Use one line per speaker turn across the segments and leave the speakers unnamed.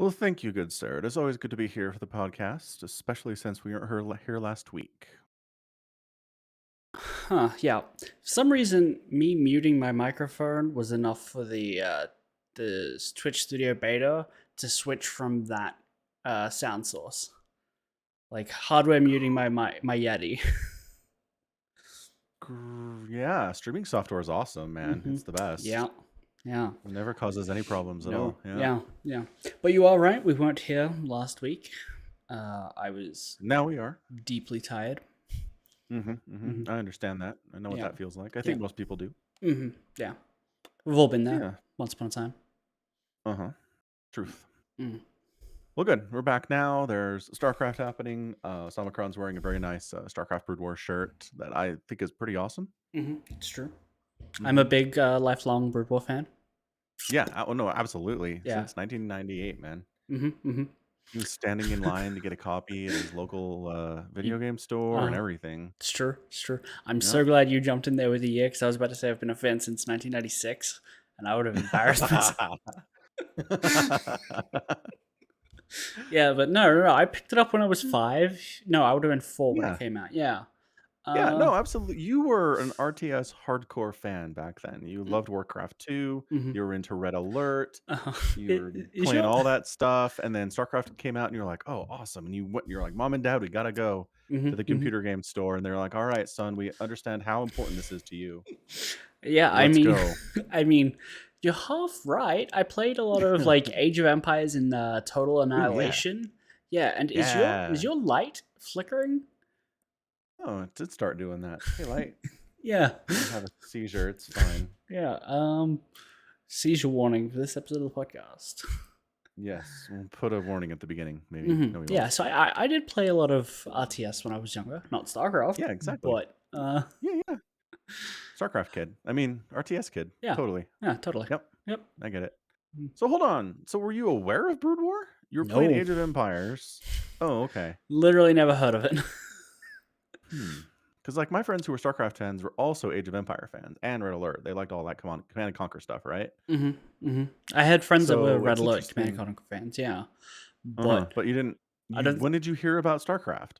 Well, thank you, good sir. It is always good to be here for the podcast, especially since we weren't here last week.
Huh, yeah. For some reason, me muting my microphone was enough for the Twitch Studio Beta to switch from that sound source. Like hardware muting my Yeti.
Yeah, streaming software is awesome, man.
hmm
It's the best.
Yeah, yeah.
It never causes any problems at
No,
all. Yeah.
yeah, yeah. But you are right. We weren't here last week. I was
Now we are.
deeply tired. hmm
I understand that. I know what
Yeah,
that feels like. I
yeah.
think most people do.
Yeah. We've all been there
Yeah.
once upon a time.
Uh-huh. Truth.
Mm.
Well, good. We're back now. There's StarCraft happening. Samacron's wearing a very nice StarCraft Brood War shirt that I think is pretty awesome.
It's true. I'm a
hmm
big lifelong Brood War fan.
Yeah. Oh, no, absolutely.
Yeah.
Since 1998, man.
Mm-hmm. Mm-hmm.
He was standing in line to get a copy at his local video game store and
Uh,
everything.
it's true. It's true. I'm
Yep.
so glad you jumped in there with the year because I was about to say I've been a fan since 1996, and I would have embarrassed myself. Yeah, but no. I picked it up when I was 5. No, I would have been 4 when it
Yeah.
came out. Yeah.
Yeah,
Uh.
no, absolutely. You were an RTS hardcore fan back then. You loved Warcraft 2.
Mm-hmm.
You were into Red Alert.
Uh,
You were
is
playing
your
all that stuff, and then StarCraft came out, and you're like, "Oh, awesome!" And you're like, "Mom and Dad, we gotta go to the
mm-hmm.
computer game store." And they're like, "All right, son, we understand how important this is to you.
Yeah, I
Let's
mean,
go."
I mean, you're half right. I played a lot of like Age of Empires and Total
Ooh, yeah,
Annihilation. Yeah, and is
yeah.
your light flickering?
Oh, it did start doing that. Hey, light.
Yeah,
I have a seizure. It's fine.
yeah. Seizure warning for this episode of the podcast.
Yes, we'll put a warning at the beginning. Maybe. No, we
Yeah,
won't.
so I did play a lot of RTS when I was younger, not StarCraft,
Yeah, exactly.
but
Yeah, yeah. StarCraft kid. I mean, RTS kid.
yeah,
Totally.
yeah, totally.
Yep,
Yep.
I get it.
Mm.
So hold on. So were you aware of Brood War? You were playing
No,
Age of Empires. Oh, okay.
literally never heard of it.
Because like my friends who were StarCraft fans were also Age of Empire fans and Red Alert. They liked all that Command and Conquer stuff, right?
I had friends that were
So
Red
it's
Alert Command and
interesting.
Conquer fans, yeah,
Uh-huh.
but
But you didn't.
I
You
don't.
when did you hear about StarCraft?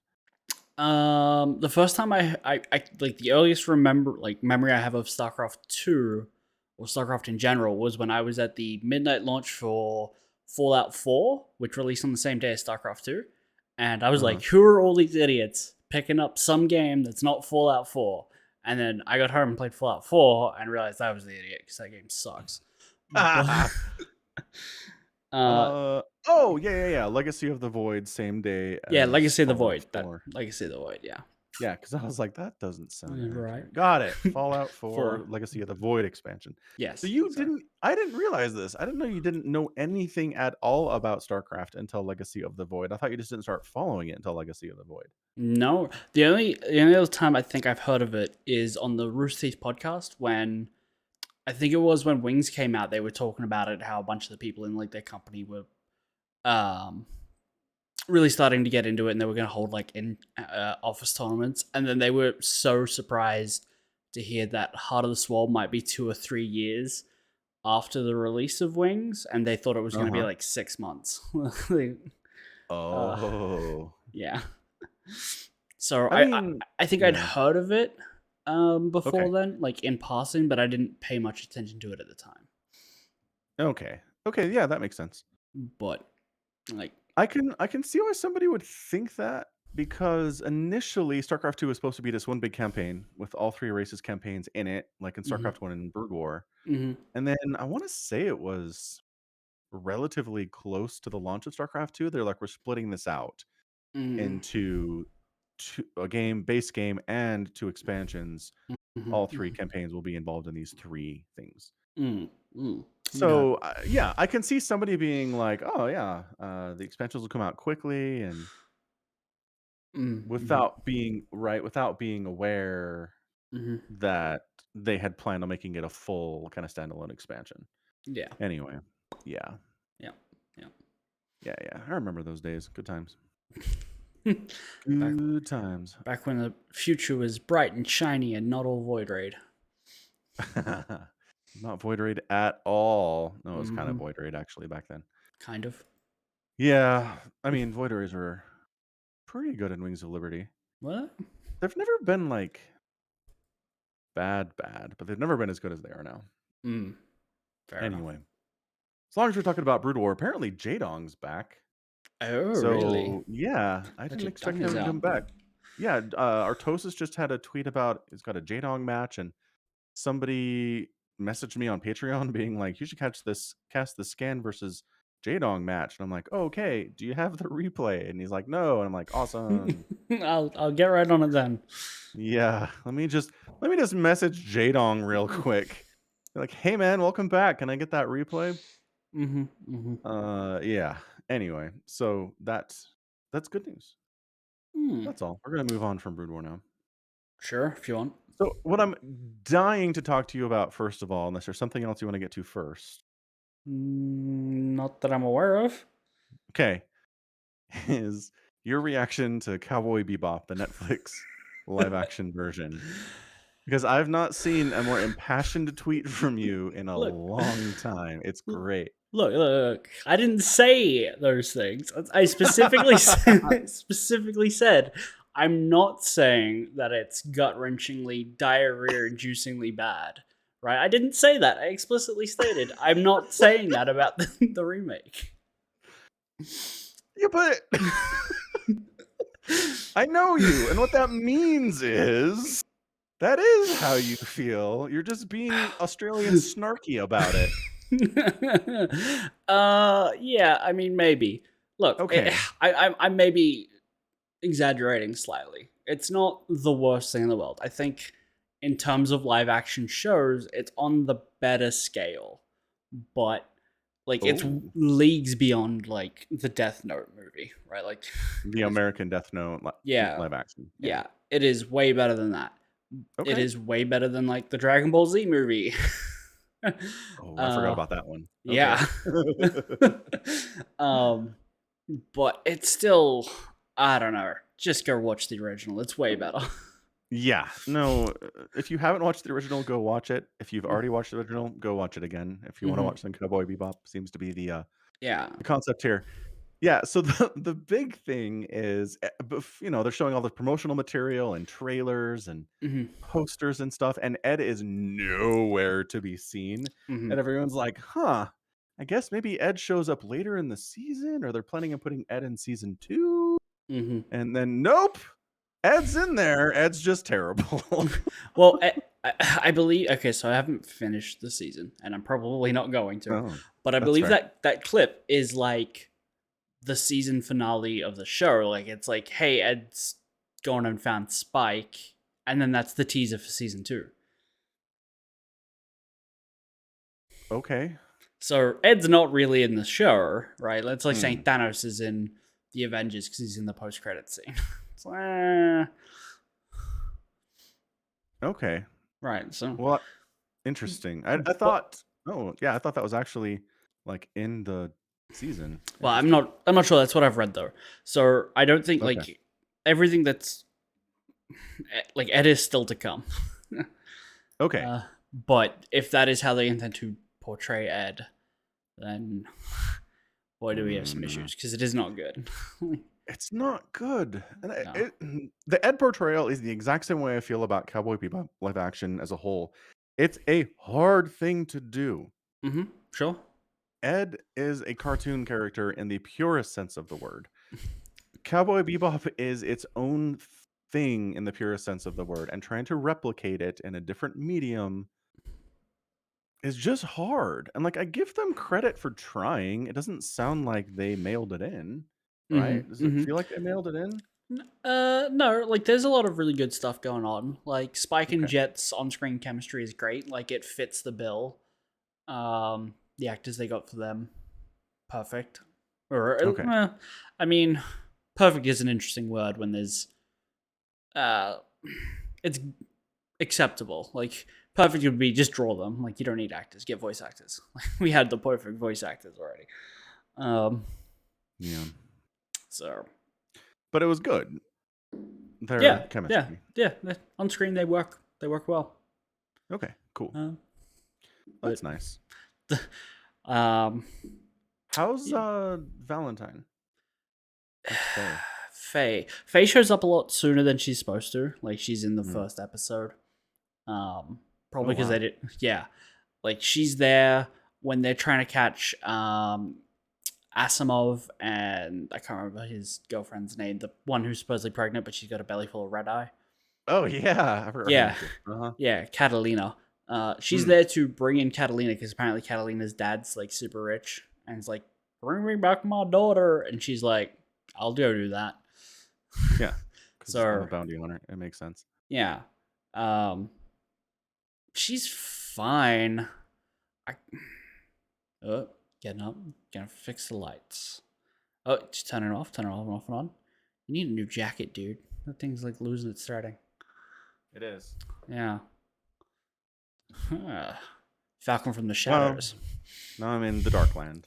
The first time I like the earliest memory I have of StarCraft 2 or StarCraft in general was when I was at the midnight launch for Fallout 4, which released on the same day as StarCraft 2. And I was
Uh-huh.
like, who are all these idiots picking up some game that's not Fallout 4? And then I got home and played Fallout 4 and realized I was the idiot because that game sucks. But uh
Oh, yeah. Legacy of the Void, same day
yeah,
as
Legacy of the
Fallout
Void. That
4.
Legacy of the Void, yeah.
Yeah, because I was like, that doesn't sound
Right.
accurate. Got it. Fallout 4,
4.
Legacy of the Void expansion. So
Yes.
you
Sorry.
didn't, I didn't realize this. I didn't know you didn't know anything at all about StarCraft until Legacy of the Void. I thought you just didn't start following it until Legacy of the Void.
No, the only other time I think I've heard of it is on the Rooster Teeth podcast when I think it was when Wings came out. They were talking about it, how a bunch of the people in like their company were um really starting to get into it, and they were going to hold like in office tournaments, and then they were so surprised to hear that Heart of the Swarm might be 2 or 3 years after the release of Wings, and they thought it was going to be
Uh-huh.
like 6 months. Like, uh,
Oh.
yeah. So
I mean,
I think I'd
yeah.
heard of it before
Okay.
then, like in passing, but I didn't pay much attention to it at the time.
Okay. Okay, yeah, that makes sense.
But like,
I can see why somebody would think that because initially StarCraft 2 was supposed to be this one big campaign with all three races campaigns in it, like in
hmm
StarCraft 1 and Brood War.
hmm
And then I want to say it was relatively close to the launch of StarCraft 2. They're like, we're splitting this out
hmm
into a base game, and two expansions. All three
hmm
campaigns will be involved in these three things.
mm mm Got
So yeah, I can see somebody being like, "Oh yeah, the expansions will come out quickly," and
mm-hmm.
without being aware
hmm
that they had planned on making it a full kind of standalone expansion.
Yeah,
Anyway, yeah,
yeah, yeah.
yeah. I remember those days. Good times.
back
Good times.
back when the future was bright and shiny and not all void raid.
Not Void Raid at all. No, it was kind of
hmm
Void Raid actually back then.
Kind of.
Yeah, I mean, Voiders are pretty good in Wings of Liberty.
What?
They've never been like bad, but they've never been as good as they are now.
Mm, fair enough.
Anyway, as long as we're talking about Brood War, apparently Jadong's back.
Oh, really?
So yeah, I
Bet
didn't
your
expect
tongue is
him to come
out.
back. Yeah, Artosis just had a tweet about he's got a Jadong match, and somebody messaged me on Patreon being like, "You should cast the Scan versus Jadong match." And I'm like, oh, "Okay, do you have the replay?" And he's like, "No." And I'm like, "Awesome."
I'll get right on it then.
Yeah, let me just message Jadong real quick. Like, "Hey man, welcome back. Can I get that replay?"
Mm-hmm. Mm-hmm.
Yeah. Anyway, so that's good news.
Hmm.
That's all. We're gonna move on from Brood War now.
Sure, if you want.
So, what I'm dying to talk to you about, first of all, unless there's something else you want to get to first,
Not that I'm aware of.
okay, is your reaction to Cowboy Bebop, the Netflix live action version. Because I've not seen a more impassioned tweet from you in a
Look,
long time. It's
look,
great.
look. I didn't say those things. I specifically specifically said I'm not saying that it's gut wrenchingly, diarrhea inducingly bad. Right? I didn't say that. I explicitly stated I'm not saying that about the remake.
Yeah, but I know you, and what that means is that is how you feel. You're just being Australian snarky about it.
Yeah, I mean, maybe. Look,
Okay.
I may be exaggerating slightly. It's not the worst thing in the world. I think, in terms of live action shows, it's on the better scale, but like it's
Oh,
leagues beyond like the Death Note movie, right? Like,
the
it's
American Death Note
yeah,
live action. Yeah.
yeah, it is way better than that. It
Okay.
is way better than like the Dragon Ball Z movie.
Oh, I forgot
uh,
about that one. Okay.
yeah. um, but it's still, I don't know. Just go watch the original. It's way better.
Yeah. No, if you haven't watched the original, go watch it. If you've already watched the original, go watch it again. If you want to
Hmm.
watch some Cowboy Bebop, seems to be
Yeah.
the concept here. Yeah, so the big thing is, they're showing all the promotional material and trailers and
Hmm.
posters and stuff, and Ed is nowhere to be seen.
Hmm.
And everyone's like, "Huh, I guess maybe Ed shows up later in the season, or they're planning on putting Ed in season 2?"
Hmm.
And then, nope, Ed's in there. Ed's just terrible.
Well, I believe. Okay, so I haven't finished the season, and I'm probably not going to.
Oh,
But I
that's
believe
fair.
that clip is like the season finale of the show. Like it's like, hey, Ed's gone and found Spike, and then that's the teaser for season 2.
Okay.
So Ed's not really in the show, right? It's like saying
Hmm.
Thanos is in the Avengers because he's in the post-credit scene. It's like,
Okay.
right. So,
Well, interesting. I
but
thought, oh yeah, I thought that was actually like in the season.
well, I'm
Interesting.
not. I'm not sure. That's what I've read though. So I don't think
Okay.
like everything that's like Ed is still to come.
Okay.
But if that is how they intend to portray Ed, then boy, do we have some
Mm,
issues because it is not good.
it's not good. And
No.
the Ed portrayal is the exact same way I feel about Cowboy Bebop live action as a whole. It's a hard thing to do.
Mm-hmm. Sure.
Ed is a cartoon character in the purest sense of the word. Cowboy Bebop is its own thing in the purest sense of the word, and trying to replicate it in a different medium is just hard. And like I give them credit for trying. It doesn't sound like they mailed it in, right?
Mm-hmm.
Does it
Mm-hmm.
feel like they mailed it in?
No, like there's a lot of really good stuff going on. Like Spike and
Okay.
Jet's on-screen chemistry is great. Like it fits the bill. The actors they got for them, perfect. Or,
Okay.
I mean, perfect is an interesting word when there's, uh, it's acceptable. Like perfect would be just draw them. Like you don't need actors, get voice actors. We had the perfect voice actors already. Um,
Yeah.
so
But it was good. Their
yeah, yeah,
chemistry.
yeah. On screen they work. They work well.
Okay, cool.
Uh,
That's
but
nice.
um,
How's Valentine? That's Faye.
Faye shows up a lot sooner than she's supposed to. Like she's in the
Mm.
first episode.
Oh
Probably because they
wow.
did. Yeah, like she's there when they're trying to catch Asimov and I can't remember his girlfriend's name, the one who's supposedly pregnant, but she's got a belly full of red eye.
Oh yeah, I forgot her
Yeah,
name too. Uh-huh.
yeah, Catalina. She's
Mm.
there to bring in Catalina because apparently Catalina's dad's like super rich, and it's like, bring me back my daughter, and she's like, I'll go do that.
Yeah, because I'm a
So
bounty hunter. It makes sense.
yeah, um, she's fine. I oh, getting up, gonna fix the lights. Oh, just turn it off and off and on. You need a new jacket, dude. That thing's like losing its threading.
It is.
Yeah. Huh. Falcon from the
Well,
shadows.
now I'm in the Darkland.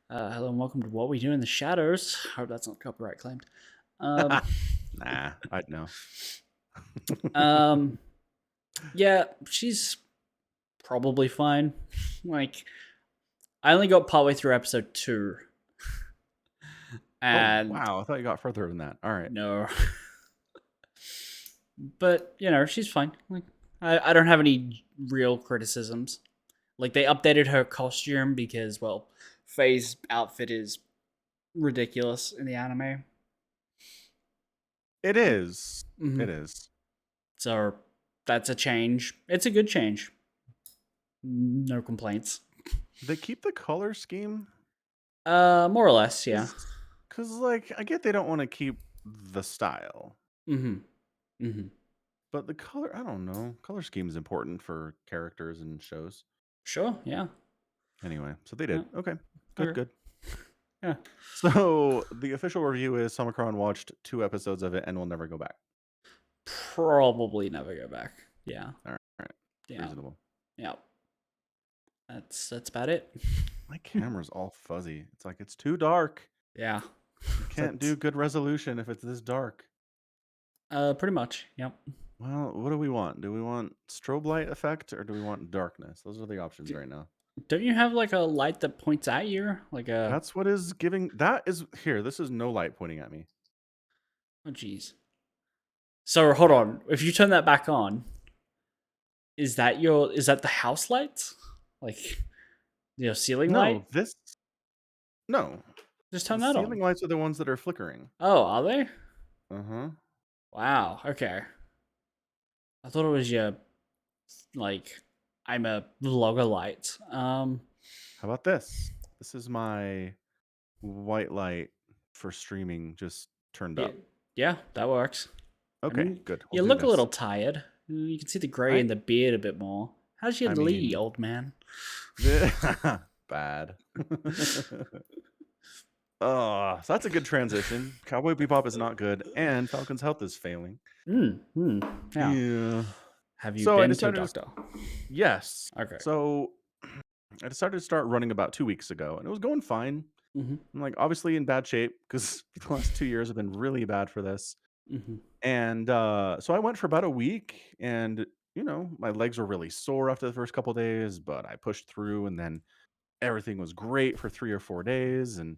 Hello and welcome to What We Do in the Shadows. Hope that's not copyright claimed. Um,
Nah, I'd know.
um, yeah, she's probably fine. Like, I only got partway through episode 2,
Oh
and
wow, I thought you got further than that. All right.
no, but she's fine. Like, I don't have any real criticisms. Like, they updated her costume because, well, Faye's outfit is ridiculous in the anime.
It is.
Mm-hmm.
It is.
So that's a change. It's a good change. No complaints.
They keep the color scheme
More or less, yeah.
because like I get they don't want to keep the style,
Mm-hmm. Mm-hmm.
but the color, I don't know. Color scheme is important for characters and shows.
Sure, yeah.
Anyway, so they
Yeah.
did. Okay. Good,
Okay.
good.
Yeah.
So the official review is Somicron watched 2 episodes of it and will never go back.
Probably never go back. Yeah.
All right.
Yeah.
Reasonable.
Yeah. That's about it.
My camera's all fuzzy. It's like it's too dark.
Yeah.
You can't
That's
do good resolution if it's this dark.
pretty much. Yep.
Well, what do we want? Do we want strobe light effect or do we want darkness? Those are the options right now.
Don't you have like a light that points at you? Like a
That's what is giving. That is here. This is no light pointing at me.
oh jeez. So hold on. If you turn that back on, is that the house lights? Like ceiling light?
No, this. No,
Just
the
turn that on.
ceiling lights are the ones that are flickering.
Oh, are they?
Uh huh.
Wow. Okay. I thought it was your like I'm a vlogger light.
How about this? This is my white light for streaming, just turned
Yeah,
up.
yeah, that works. I
Okay,
mean,
good. We'll
you
do
look a
this.
little tired. You can see the gray
I.
in the beard a bit more. How's your
I
Lee,
mean,
old man?
bad. Oh, so that's a good transition. Cowboy Bebop is not good, and Falcon's health is failing.
Yeah.
Yeah.
Have you
So I
been to a
decided to.
doctor?
Yes.
Okay.
So I decided to start running about 2 weeks ago, and it was going fine.
Mm-hmm.
I'm like obviously in bad shape because the last 2 years have been really bad for this.
Mm-hmm.
And so I went for about a week, and my legs were really sore after the first couple days, but I pushed through, and then everything was great for 3 or 4 days, and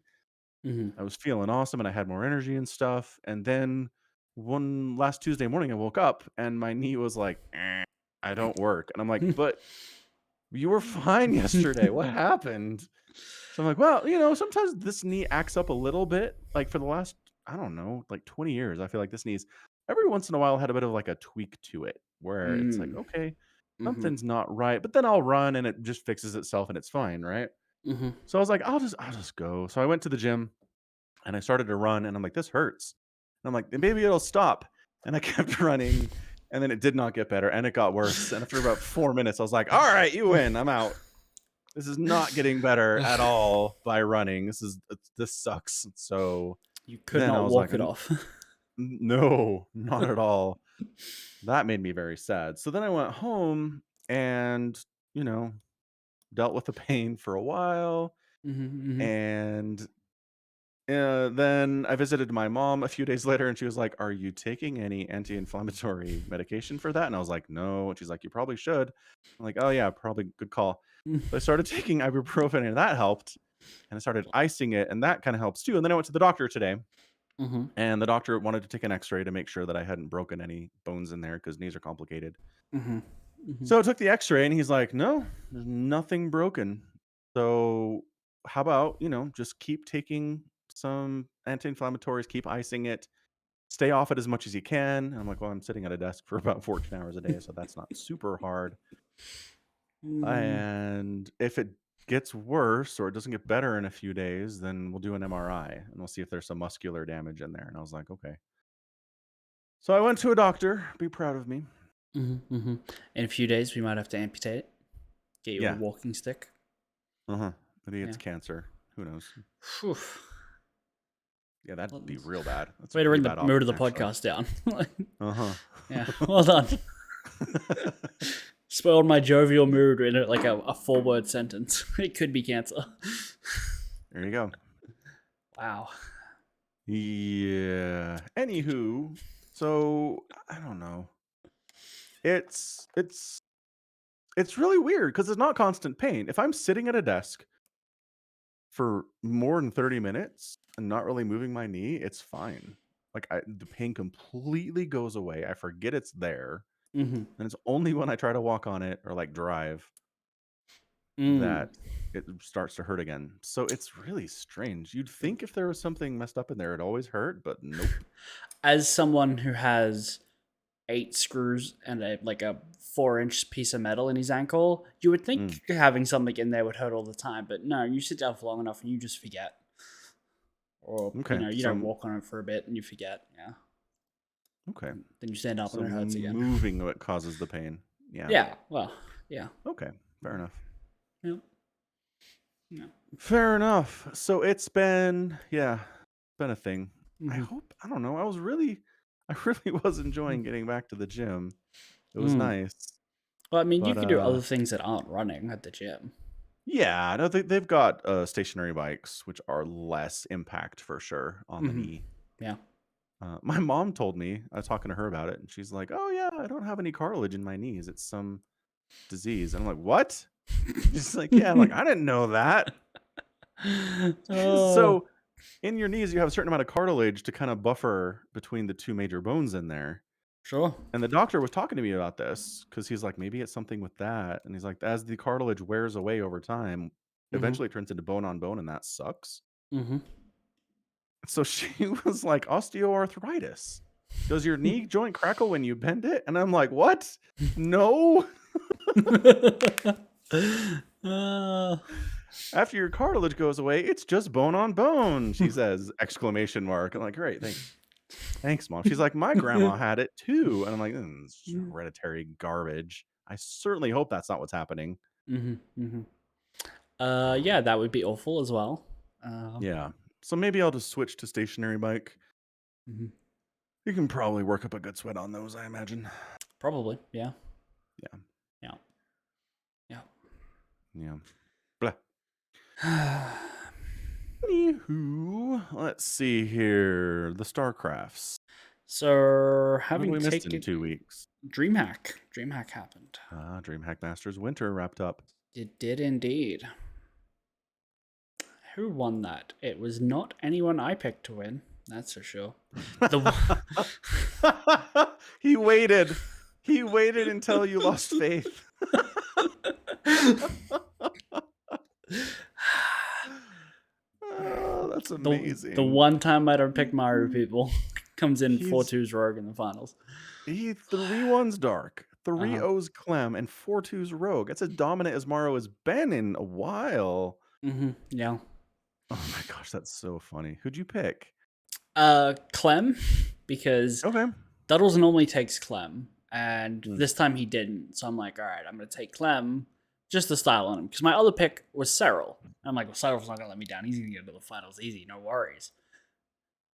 Mm-hmm.
I was feeling awesome, and I had more energy and stuff. And then one last Tuesday morning, I woke up, and my knee was like, I don't work, and I'm like, but you were fine yesterday. What happened? So I'm like, well, sometimes this knee acts up a little bit. Like for the last, I don't know, like 20 years, I feel like this knee's every once in a while had a bit of like a tweak to it where it's like,
Mm.
okay,
Mm-hmm.
something's not right. But then I'll run and it just fixes itself and it's fine, right?
Mm-hmm.
So I was like, I'll just go. So I went to the gym and I started to run and I'm like, this hurts. And I'm like, maybe it'll stop. And I kept running and then it did not get better and it got worse. And after about 4 minutes, I was like, all right, you win. I'm out. This is not getting better at all by running. This sucks. So
You could
then I
not
was like,
walk it off.
No, not at all. That made me very sad. So then I went home and, you know, dealt with the pain for a while.
Mm-hmm.
And Then I visited my mom a few days later, and she was like, "Are you taking any anti-inflammatory medication for that?" And I was like, "No." And she's like, "You probably should." I'm like, "Oh yeah, probably good call." So I started taking ibuprofen, and that helped. And I started icing it, and that kind of helps too. And then I went to the doctor today,
Mm-hmm.
and the doctor wanted to take an X-ray to make sure that I hadn't broken any bones in there because knees are complicated.
Mm-hmm. Mm-hmm.
So I took the X-ray, and he's like, "No, there's nothing broken. So how about just keep taking some anti-inflammatories, keep icing it, stay off it as much as you can." And I'm like, "Well, I'm sitting at a desk for about 14 hours a day, so that's not super hard.
Mm-hmm.
And if it gets worse or it doesn't get better in a few days, then we'll do an MRI and we'll see if there's some muscular damage in there." And I was like, "Okay." So I went to a doctor. Be proud of me.
Mm-hmm. In a few days, we might have to amputate it. Get you a
Yeah.
walking stick.
Uh-huh. Maybe it's
Yeah.
cancer. Who knows?
Phew.
Yeah, that'd
Well,
be real bad. That's a
way to
pretty
bring the
bad
mood of
option,
the
actually.
podcast down.
Uh-huh.
Yeah, well done. Spoiled my jovial mood in a 4-word sentence. It could be cancer.
There you go.
Wow.
Yeah. Anywho, so I don't know. It's it's really weird because it's not constant pain. If I'm sitting at a desk for more than 30 minutes and not really moving my knee, it's fine. Like the pain completely goes away. I forget it's there.
Mm-hmm.
And it's only when I try to walk on it or like drive
Mm.
that it starts to hurt again. So it's really strange. You'd think if there was something messed up in there, it'd always hurt, but nope.
As someone who has 8 screws and a 4-inch piece of metal in his ankle, you would
Mm,
think having something in there would hurt all the time, but no, you sit down for long enough and you just forget. Or,
okay.
you don't walk on it for a bit and you forget. Yeah.
Okay.
Then you stand up
So
and it hurts again.
moving what causes the pain. Yeah.
Yeah. Well, yeah.
Okay. Fair enough.
Yeah. Yeah.
Fair enough. So it's been, yeah, been a thing.
Mm-hmm.
I don't know. I really was enjoying getting back to the gym. It was
Mm.
nice.
Well, I mean, you
But
could do other things that aren't running at the gym.
yeah, no, they've got stationary bikes, which are less impact for sure on the
Mm-hmm.
knee.
Yeah.
My mom told me, I was talking to her about it, and she's like, "Oh yeah, I don't have any cartilage in my knees. It's some disease." And I'm like, "What?" She's like, "Yeah." I'm like, "I didn't know that."
Oh,
So in your knees, you have a certain amount of cartilage to kind of buffer between the two major bones in there.
sure.
And the doctor was talking to me about this because he's like, maybe it's something with that. And he's like, as the cartilage wears away over time,
Mm-hmm.
eventually it turns into bone on bone, and that sucks.
Mm-hmm.
So she was like, osteoarthritis. Does your knee joint crackle when you bend it? And I'm like, what? No.
uh,
After your cartilage goes away, it's just bone on bone, she says, exclamation mark. I'm like, great, thanks. Thanks, mom. She's like, my grandma had it too. And I'm like, it's just hereditary garbage. I certainly hope that's not what's happening.
mm-hmm. Mm-hmm. Yeah, that would be awful as well. Um,
Yeah. So maybe I'll just switch to stationary bike.
mhm.
You can probably work up a good sweat on those, I imagine.
Probably, yeah.
Yeah.
Yeah. Yeah.
Yeah. Blah. Anywho, let's see here. The StarCrafts.
So,
What have
having
we missed in
taken
2 weeks?
DreamHack happened.
DreamHack Masters Winter wrapped up.
It did indeed. Who won that? It was not anyone I picked to win. That's for sure. The
He waited. He waited until you lost faith. Oh, that's
the
amazing.
one time I don't pick Mario, people, comes in
He's
4-2's Rogue in the finals.
he 3-1's Dark,
Uh huh.
3-0's Clem, and 4-2's Rogue. That's as dominant as Mario has been in a while.
Mm-hmm. Yeah.
Oh my gosh, that's so funny. Who'd you pick?
Clem, because
Okay.
Duddles normally takes Clem, and
Mm.
this time he didn't. So I'm like, all right, I'm gonna take Clem, just the style on him, because my other pick was Cyril. I'm like, well, Cyril's not gonna let me down. He's gonna get to the finals easy, no worries.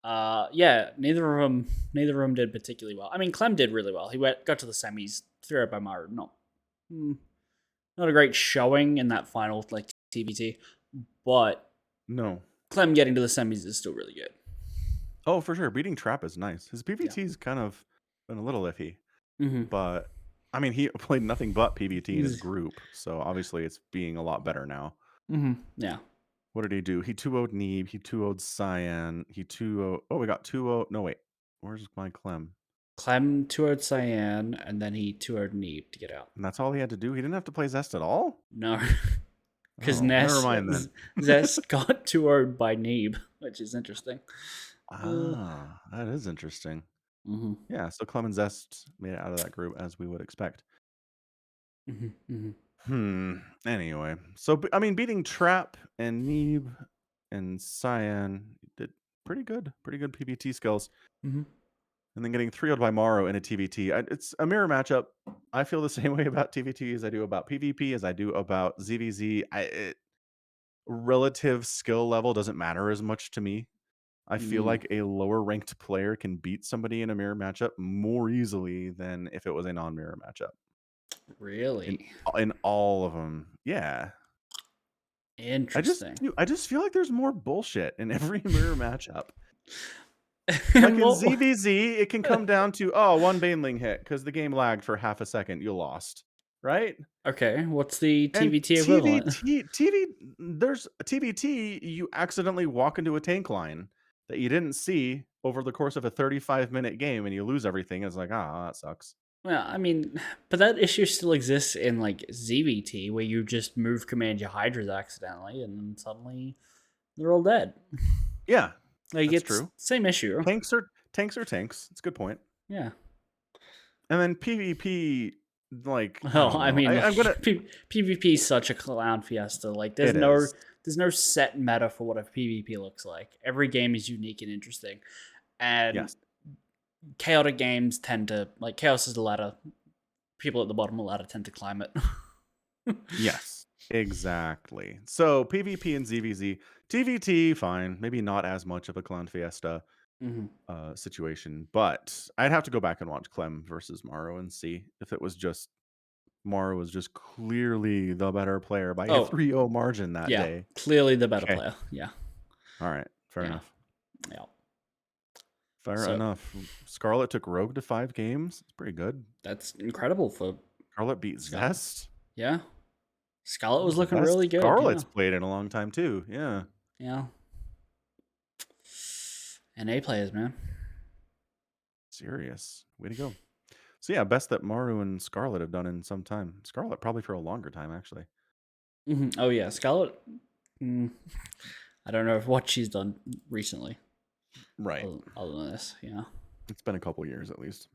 Yeah, neither of them did particularly well. I mean, Clem did really well. He got to the semis, threw out by Maru. Not a great showing in that final like TBT, but
No.
Clem getting to the semis is still really good.
Oh, for sure. Beating Trap is nice. His
Yeah.
PVT's kind of been a little iffy,
Mm-hmm.
but I mean, he played nothing but PVT in his group, so obviously it's being a lot better now.
Mm-hmm. Yeah.
What did he do? He 2-0'd Neeb, he 2-0'd Cyan, he 2-0. Oh, we got 2-0. No, wait. Where's my Clem?
Clem 2-0'd Cyan, and then he 2-0'd Neeb to get out.
And that's all he had to do? He didn't have to play Zest at all?
No. Because
Oh, never mind then.
Zest got 2-0'd by Neeb, which is interesting.
That is interesting.
Mm-hmm.
Yeah, so Clem and Zest made it out of that group as we would expect.
Mm-hmm. Mm-hmm.
Anyway, so I mean, beating Trap and Neeb and Cyan did pretty good PvT skills.
Mm-hmm.
And then getting 3-0'd by Morrow in a TVT. It's a mirror matchup. I feel the same way about TVT as I do about PvP, as I do about ZVZ. Relative skill level doesn't matter as much to me. I feel like a lower ranked player can beat somebody in a mirror matchup more easily than if it was a non-mirror matchup.
Really?
In all of them. Yeah.
Interesting.
I just feel like there's more bullshit in every mirror matchup. Like in ZVZ, it can come down to, one Baneling hit because the game lagged for half a second. You lost, right?
Okay, what's the
And
TVT equivalent?
there's a TVT, you accidentally walk into a tank line that you didn't see over the course of a 35-minute game and you lose everything. It's like, that sucks.
Well, I mean, but that issue still exists in like ZVT, where you just move command your Hydras accidentally, and then suddenly they're all dead.
Yeah,
Like
that's
it's
true.
same issue.
Tanks are tanks. It's a good point.
Yeah.
And then PvP, like, I
Well,
don't
I
know.
mean,
I'm gonna.
PvP is such a clown fiesta. Like,
It is.
there's no set meta for what a PvP looks like. Every game is unique and interesting, and
Yes.
chaotic games tend to like chaos is the ladder. People at the bottom of the ladder tend to climb it.
Yes. Exactly. So PvP and ZVZ, TVT, fine. Maybe not as much of a clown fiesta situation, but I'd have to go back and watch Clem versus Morrow and see if it was just Morrow was just clearly the better player by a 3-0 margin that
Yeah,
day.
clearly the better
Okay.
player. Yeah.
All right. Fair enough.
Yeah.
Fair enough. Scarlet took Rogue to 5 games. It's pretty good.
That's incredible for
Scarlet beat Zest.
Yeah. Scarlet was looking
Best
really good.
Scarlet's played in a long time too. Yeah.
Yeah. NA players, man.
Serious. Way to go. So yeah, best that Maru and Scarlet have done in some time. Scarlet probably for a longer time, actually.
Mm-hmm. Oh yeah, Scarlet. I don't know what she's done recently.
Right.
Other than this, yeah.
It's been a couple years at least.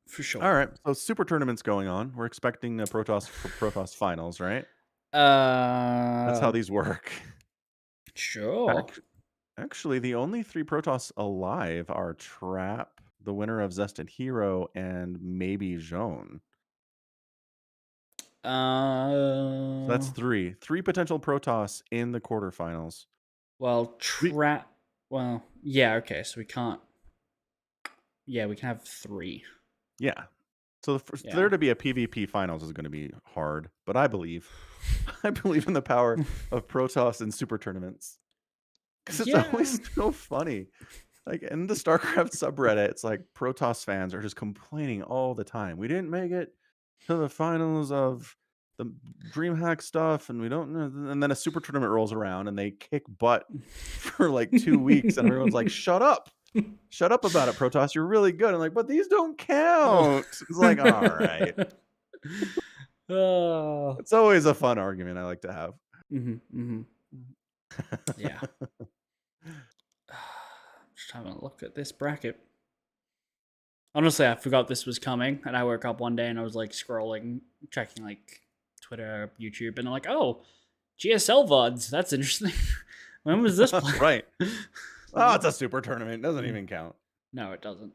For sure.
All right. So super tournament's going on. We're expecting a Protoss finals, right? That's how these work.
Sure.
Actually, the only 3 Protoss alive are Trap, the winner of Zested Hero, and maybe Zhone. So that's 3. 3 potential Protoss in the quarterfinals.
Well, Trap. Well, yeah. Okay, so we can't. Yeah, we can have 3.
Yeah. So there to be a PvP finals is going to be hard, but I believe in the power of Protoss and super tournaments. Because it's always so funny. Like in the StarCraft subreddit, it's like Protoss fans are just complaining all the time. We didn't make it to the finals of the DreamHack stuff, and we don't know. And then a super tournament rolls around and they kick butt for like 2 weeks, and everyone's like, "Shut up! Shut up about it, Protoss. You're really good." I'm like, "But these don't count." It's like, all right. It's always a fun argument I like to have.
Yeah. Just having a look at this bracket. Honestly, I forgot this was coming, and I woke up one day and I was like scrolling, checking like Twitter, YouTube, and I'm like, oh, GSL VODs. That's interesting. When was this played?
Right. Oh, it's a super tournament. It doesn't even count.
No, it doesn't.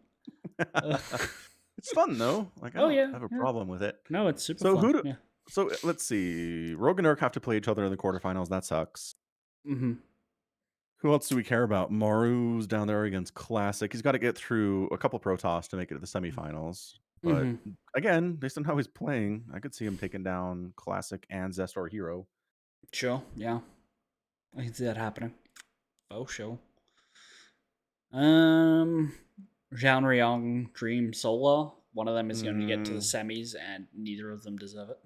It's fun though. Like I don't have a problem with it.
No, it's super fun.
So let's see. Rogue and Urk have to play each other in the quarterfinals. That sucks.
Mm-hmm.
Who else do we care about? Maru's down there against Classic. He's got to get through a couple Protoss to make it to the semifinals. But again, based on how he's playing, I could see him taking down Classic and Zest or Hero.
Sure, yeah. I can see that happening. Oh, sure. Um, Zhao Riyang, Dream, Solar. One of them is going to get to the
Mm,
semis, and neither of them deserve it.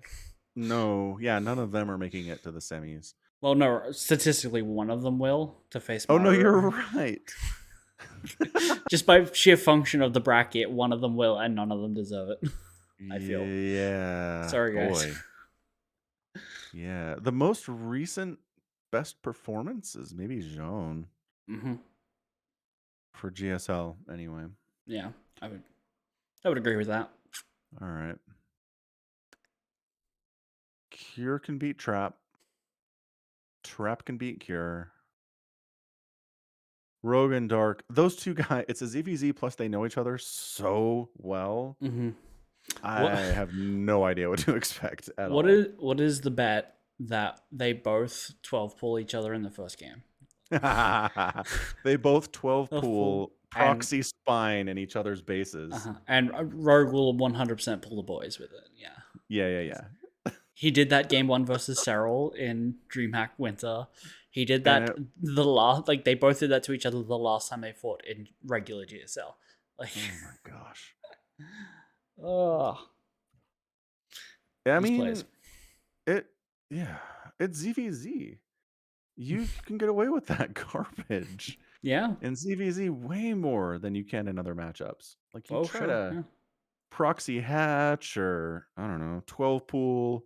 no, yeah, none of them are making it to the semis.
Well, no, statistically, one of them will to face
Oh no, you're
Maru.
right.
Just by sheer function of the bracket, one of them will, and none of them deserve it. I feel.
Yeah,
Sorry, guys.
boy. Yeah, the most recent best performance is maybe Jean
Hmm.
for GSL. Anyway,
Yeah, I would. I would agree with that.
all right. Cure can beat Trap. Trap can beat Cure. Rogue and Dark. Those two guys. It's a ZVZ plus they know each other so well.
Hmm.
I
What?
have no idea what to expect at
What
all.
is? What is the bet that they both 12 pull each other in the first game?
They both 12
12 pull
pool
and
proxy spine in each other's bases.
and Rogue will 100% pull the boys with it. Yeah.
Yeah, yeah, yeah.
He did that game one versus Serral in DreamHack Winter. He did
And
that the last, like they both did that to each other the last time they fought in regular GSL. Like,
oh my gosh.
oh,
I
these players.
mean, it yeah, it's ZVZ. You can get away with that garbage
Yeah.
in ZVZ way more than you can in other matchups. Like you
Oh,
try
sure.
to
Yeah.
proxy hatch or I don't know, 12 pool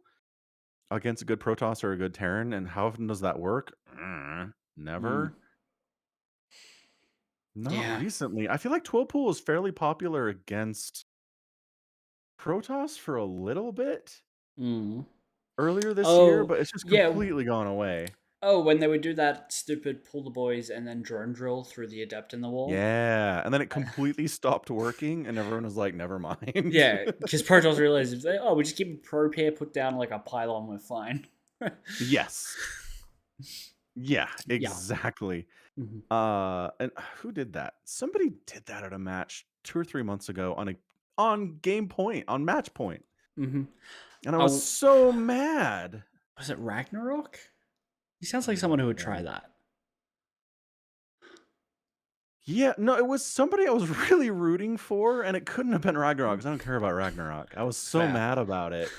against a good Protoss or a good Terran, and how often does that work?
Mm.
Never. Not
Yeah.
recently. I feel like 12 pool is fairly popular against Protoss for a little bit
Mm.
earlier this year,
Oh,
but it's just
yeah.
completely gone away.
Oh, when they would do that stupid pull the boys and then drone drill through the adept in the wall.
Yeah, and then it completely stopped working, and everyone was like, "Never mind."
Yeah, because Protoss realized if they, oh, we just keep a probe here, put down like a pylon, we're fine.
Yes. Yeah,
Yeah.
exactly.
Hmm.
And who did that? Somebody did that at a match 2 or 3 months ago on game point, on match point,
Hmm.
and I was
Oh,
so mad.
was it Ragnarok? He sounds like someone who would try
Oh.
that.
Yeah, no, it was somebody I was really rooting for, and it couldn't have been Ragnarok because I don't care about Ragnarok. I was so
Fair.
mad about it.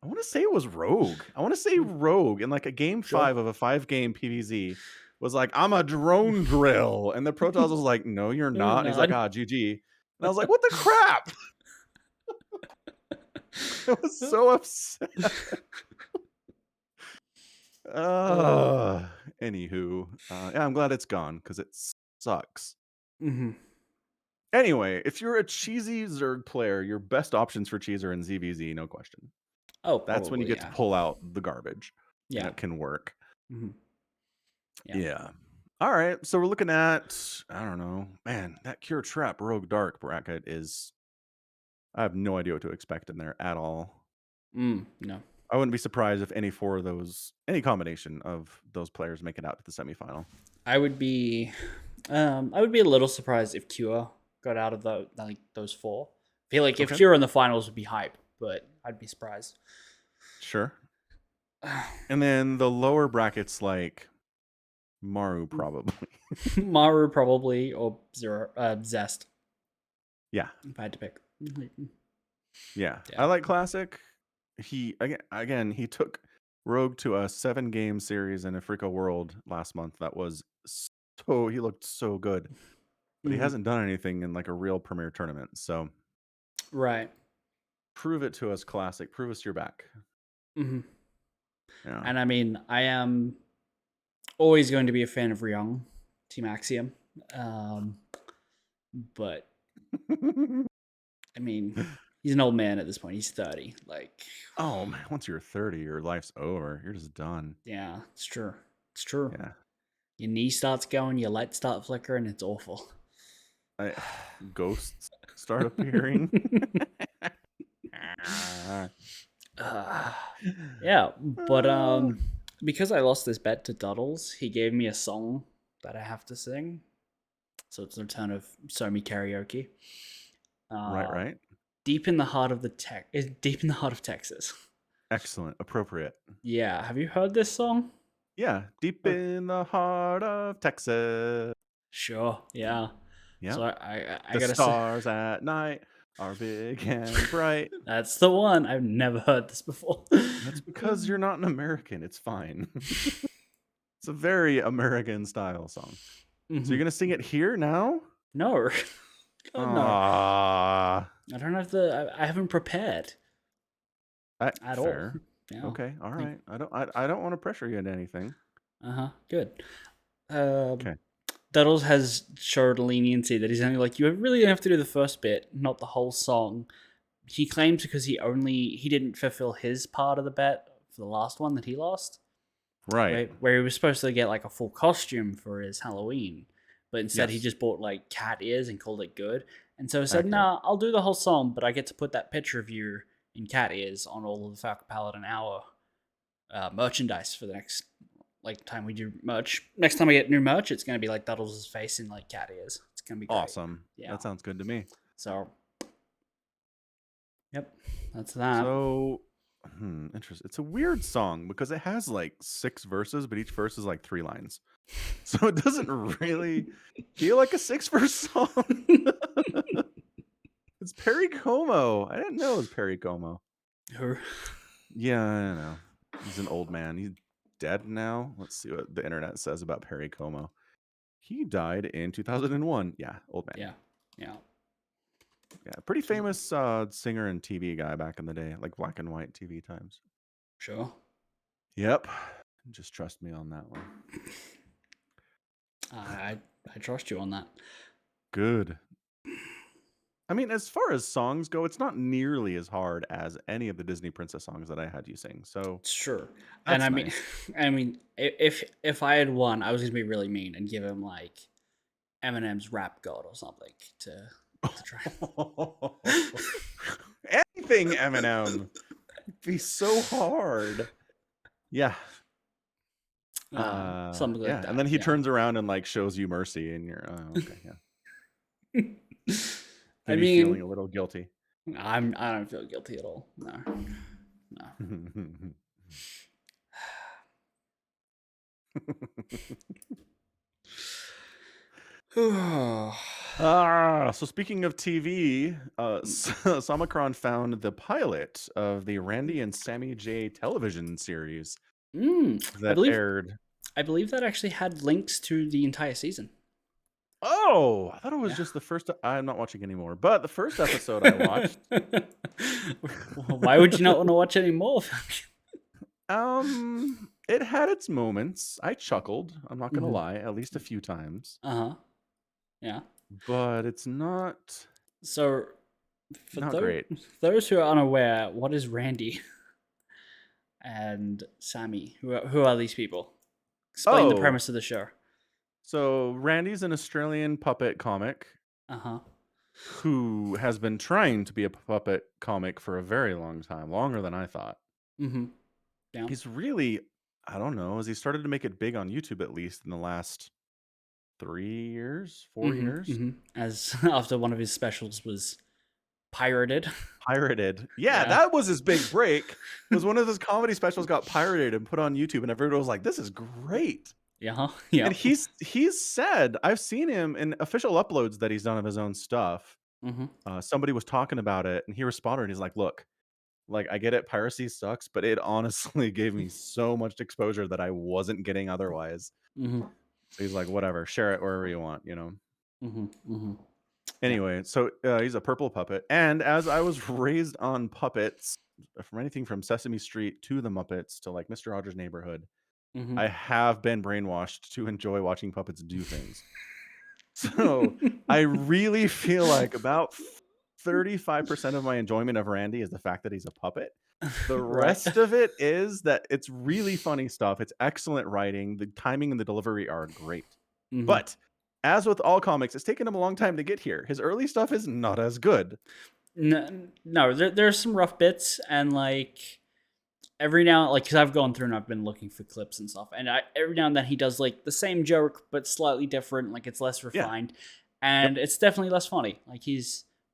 I want to say it was Rogue. I want to say Rogue in like a game
Sure.
5 of a 5-game PvZ was like, I'm a drone drill. And the Protoss was like, no, you're
No, you're
not. And he's like,
not.
ah, GG. And I was like, what the crap? I was so upset. Anywho, yeah, I'm glad it's gone because it sucks.
Hmm.
Anyway, if you're a cheesy Zerg player, your best options for cheese are in ZVZ, no question.
Oh,
That's when you
probably,
get to
yeah.
pull out the garbage and
Yeah.
it can work.
Hmm. Yeah.
Yeah. All right. So we're looking at, I don't know, man, that Cure Trap Rogue Dark bracket is, I have no idea what to expect in there at all.
No.
I wouldn't be surprised if any four of those, any combination of those players make it out to the semifinal.
I would be I would be a little surprised if Cure got out of those four. I feel like if
Okay.
Cure in the finals would be hype, but I'd be surprised.
Sure. And then the lower brackets like Maru probably.
Maru probably or Zest
Yeah.
if I had to pick.
Yeah. I
Yeah.
like Classic. He again he took Rogue to a 7-game series in Africa World last month. That was so he looked so good. But he
Hmm.
hasn't done anything in like a real premier tournament. So
Right.
prove it to us, Classic. Prove us you're back.
Hmm.
Yeah.
And I mean, I am always going to be a fan of Ryung, Team Axiom. Um, but I mean, he's an old man at this point. He's 30. Like,
Oh man, once you're 30, your life's over. You're just done.
yeah, it's true. It's true.
Yeah.
Your knee starts going, your lights start flickering. It's awful.
I, ghosts start appearing.
Uh, yeah, but because I lost this bet to Duddles, he gave me a song that I have to sing. So it's a return of Somi karaoke.
Right,
Uh,
right.
deep in the heart of deep in the heart of Texas.
Excellent. Appropriate.
Yeah, have you heard this song?
Yeah, deep
Or-
in the heart of Texas.
Sure, yeah. So
Yep.
I
The
gotta say,
stars at night are big and bright.
that's the one. I've never heard this before.
That's because you're not an American. It's fine. It's a very American style song. So
Hmm.
you're gonna sing it here now?
No, God no.
Ah,
I don't have the. I haven't prepared at all.
fair.
Yeah.
Okay, all right. I don't want to pressure you into anything.
Uh huh. Good. Um,
Okay.
Duddles has showed leniency that he's only like, you really have to do the first bit, not the whole song. He claims because he didn't fulfill his part of the bet for the last one that he lost,
Right.
where he was supposed to get like a full costume for his Halloween, but instead he
Yes.
just bought like cat ears and called it good. And so he said,
Accurate.
"Nah, I'll do the whole song, but I get to put that picture of you in cat ears on all of the Falcon Paladin Hour merchandise for the next like time we do merch. Next time I get new merch, it's gonna be like Duddles' face in like cat ears. It's gonna be great.
Awesome.
Yeah.
That sounds good to me.
So, yep, that's that.
So, interesting. It's a weird song because it has like 6 verses, but each verse is like 3 lines. So it doesn't really feel like a 6-verse song. It's Perry Como. I didn't know it was Perry Como.
Who?
Yeah, I know. He's an old man. He's dead now. Let's see what the internet says about Perry Como. He died in 2001. Yeah, old man.
Yeah, yeah.
Yeah, pretty famous singer and TV guy back in the day, like black and white TV times.
Sure.
Yep. Just trust me on that one.
I trust you on that.
Good. I mean, as far as songs go, it's not nearly as hard as any of the Disney princess songs that I had you sing. So
Sure. And
that's nice.
I mean, if I had won, I was gonna be really mean and give him like Eminem's Rap God or something to try.
Anything Eminem be so hard. Yeah.
Something like
Yeah. And
that.
then he
Yeah.
turns around and like shows you mercy, and you're okay. Yeah.
I
Maybe feeling
mean,
a little guilty.
I don't feel guilty at all. No, no.
So speaking of TV, Samacron found the pilot of the Randy and Sammy J television series
I
that
believe
aired.
I believe that actually had links to the entire season.
Oh, I thought it was
Yeah.
just the first. I'm not watching anymore, but the first episode I watched.
Why would you not want to watch any more?
It had its moments. I chuckled. I'm not gonna
Mhm.
lie, at least a few times,
Uh-huh. Yeah.
but it's not
So, for
not great.
those who are unaware, what is Randy and Sammy? Who are these people? Explain the
Oh,
premise of the show.
so Randy's an Australian puppet comic
Uh huh.
who has been trying to be a puppet comic for a very long time, longer than I thought.
Mm-hmm. Yeah.
He's really, I don't know, has he started to make it big on YouTube at least in the last 3 years, 4
Mm-hmm.
years?
Mm-hmm. As after one of his specials was pirated.
Pirated. Yeah,
Yeah.
that was his big break. Was one of his comedy specials got pirated and put on YouTube, and everyone was like, "This is great."
Yeah. Yeah.
And he's said, I've seen him in official uploads that he's done of his own stuff.
Mm-hmm.
Somebody was talking about it, and he responded, and he's like, "Look, like I get it, piracy sucks, but it honestly gave me so much exposure that I wasn't getting otherwise."
Mm-hmm.
So he's like, "Whatever, share it wherever you want, you know."
Mm-hmm. Mm-hmm. Yeah.
Anyway, so he's a purple puppet, and as I was raised on puppets, from anything from Sesame Street to the Muppets to like Mr. Rogers' Neighborhood,
Mm-hmm.
I have been brainwashed to enjoy watching puppets do things. So I really feel like about 35% of my enjoyment of Randy is the fact that he's a puppet. The
Right.
rest of it is that it's really funny stuff. It's excellent writing. The timing and the delivery are great.
Mm-hmm.
But as with all comics, it's taken him a long time to get here. His early stuff is not as good.
No, there's some rough bits, and like every now, like, because I've gone through and I've been looking for clips and stuff, and every now and then he does like the same joke but slightly different, like it's less
Yeah.
refined, and it's definitely less funny. Like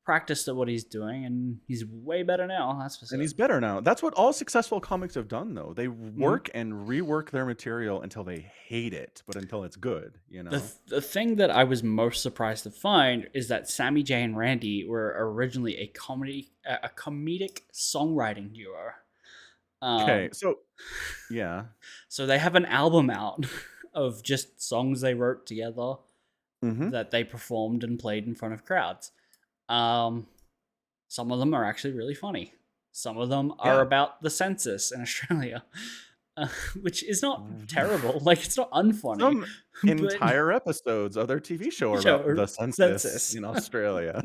practiced at what he's doing, and he's way better now. That's for
And he's
certain.
better now. That's what all successful comics have done, though. They
Mhm.
work and rework their material until they hate it, but until it's good, you
The
know?
the thing that I was most surprised to find is that Sammy J and Randy were originally a comedic songwriting duo.
Okay,
Um,
so yeah.
so they have an album out of just songs they wrote together
Mhm.
that they performed and played in front of crowds. Um, some of them are actually really funny. Some of them are
Yeah.
about the census in Australia, uh, which is not terrible. Like it's not unfunny,
Some
but
entire episodes of their TV show are about
show
the census
census.
in Australia.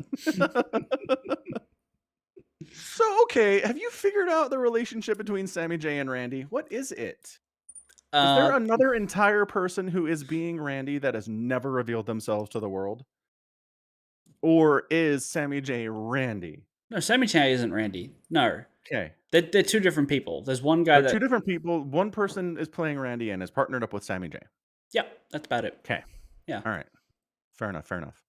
So, okay, have you figured out the relationship between Sammy J and Randy? What is it? Is there
uh,
another entire person who is being Randy that has never revealed themselves to the world? Or is Sammy J Randy?
no, Sammy J isn't Randy. No,
Okay.
they're two different people. There's one guy
They're two
that,
different people. One person is playing Randy and is partnered up with Sammy J.
yeah, that's about it.
Okay.
Yeah.
All right. Fair enough. Fair enough.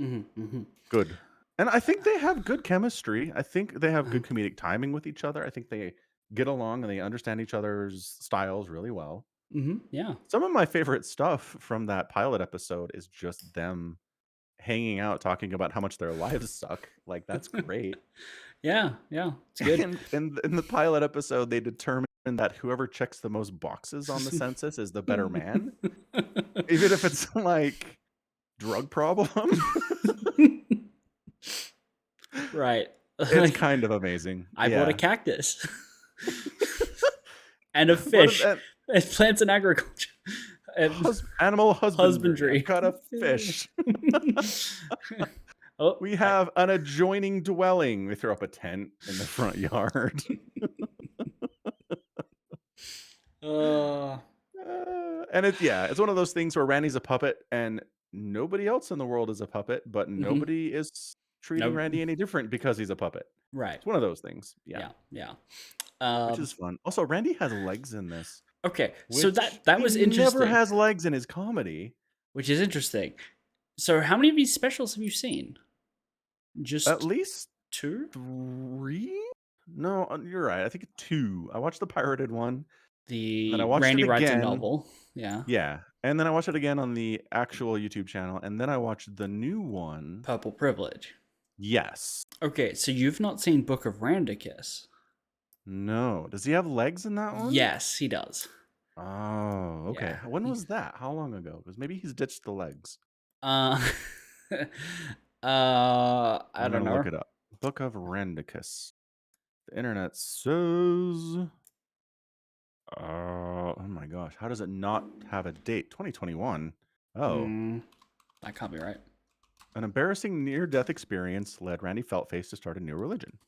Mm-hmm,
Good. And I think they have good chemistry. I think they have
mm-hmm.
good comedic timing with each other. I think they get along and they understand each other's styles really well.
Mm-hmm, yeah.
Some of my favorite stuff from that pilot episode is just them hanging out talking about how much their lives suck. Like that's great.
Yeah, yeah, it's good.
And in the pilot episode, they determine that whoever checks the most boxes on the census is the better man, even if it's like drug problem.
Right.
It's
Like,
kind of amazing.
I bought a
Yeah.
cactus and a
What is
fish.
that?
It's plants and agriculture and
Animal husbandry. I've
husbandry.
got a fish.
Oh,
We have an adjoining dwelling. We throw up a tent in the front yard.
uh,
And it's one of those things where Randy's a puppet and nobody else in the world is a puppet, but
mhm.
nobody is treating
No,
Randy any different because he's a puppet.
right.
It's one of those things. Yeah,
Yeah, yeah.
which
Um,
is fun. Also, Randy has legs in this,
okay, so
which
that
he
was
never
interesting,
has legs in his comedy.
which is interesting. So, how many of these specials have you seen?
At
Just
least
two?
3? No, you're right. I think 2. I watched the pirated one, and then I
The
watched it
Randy writes a
again.
novel. Yeah.
Yeah, and then I watched it again on the actual YouTube channel, and then I watched the new one.
Purple Privilege.
Yes.
Okay, so you've not seen Book of Randicus?
No. Does he have legs in that one?
Yes, he does.
Oh, okay.
Yeah.
When was that? How long ago? Because maybe he's ditched the legs.
Uh, I
I'm
don't
gonna look
know.
it up. Book of Rendicus. The internet says. Oh my gosh. How does it not have a date? 2021. Oh.
Mm, that can't be right.
An embarrassing near-death experience led Randy Feltface to start a new religion.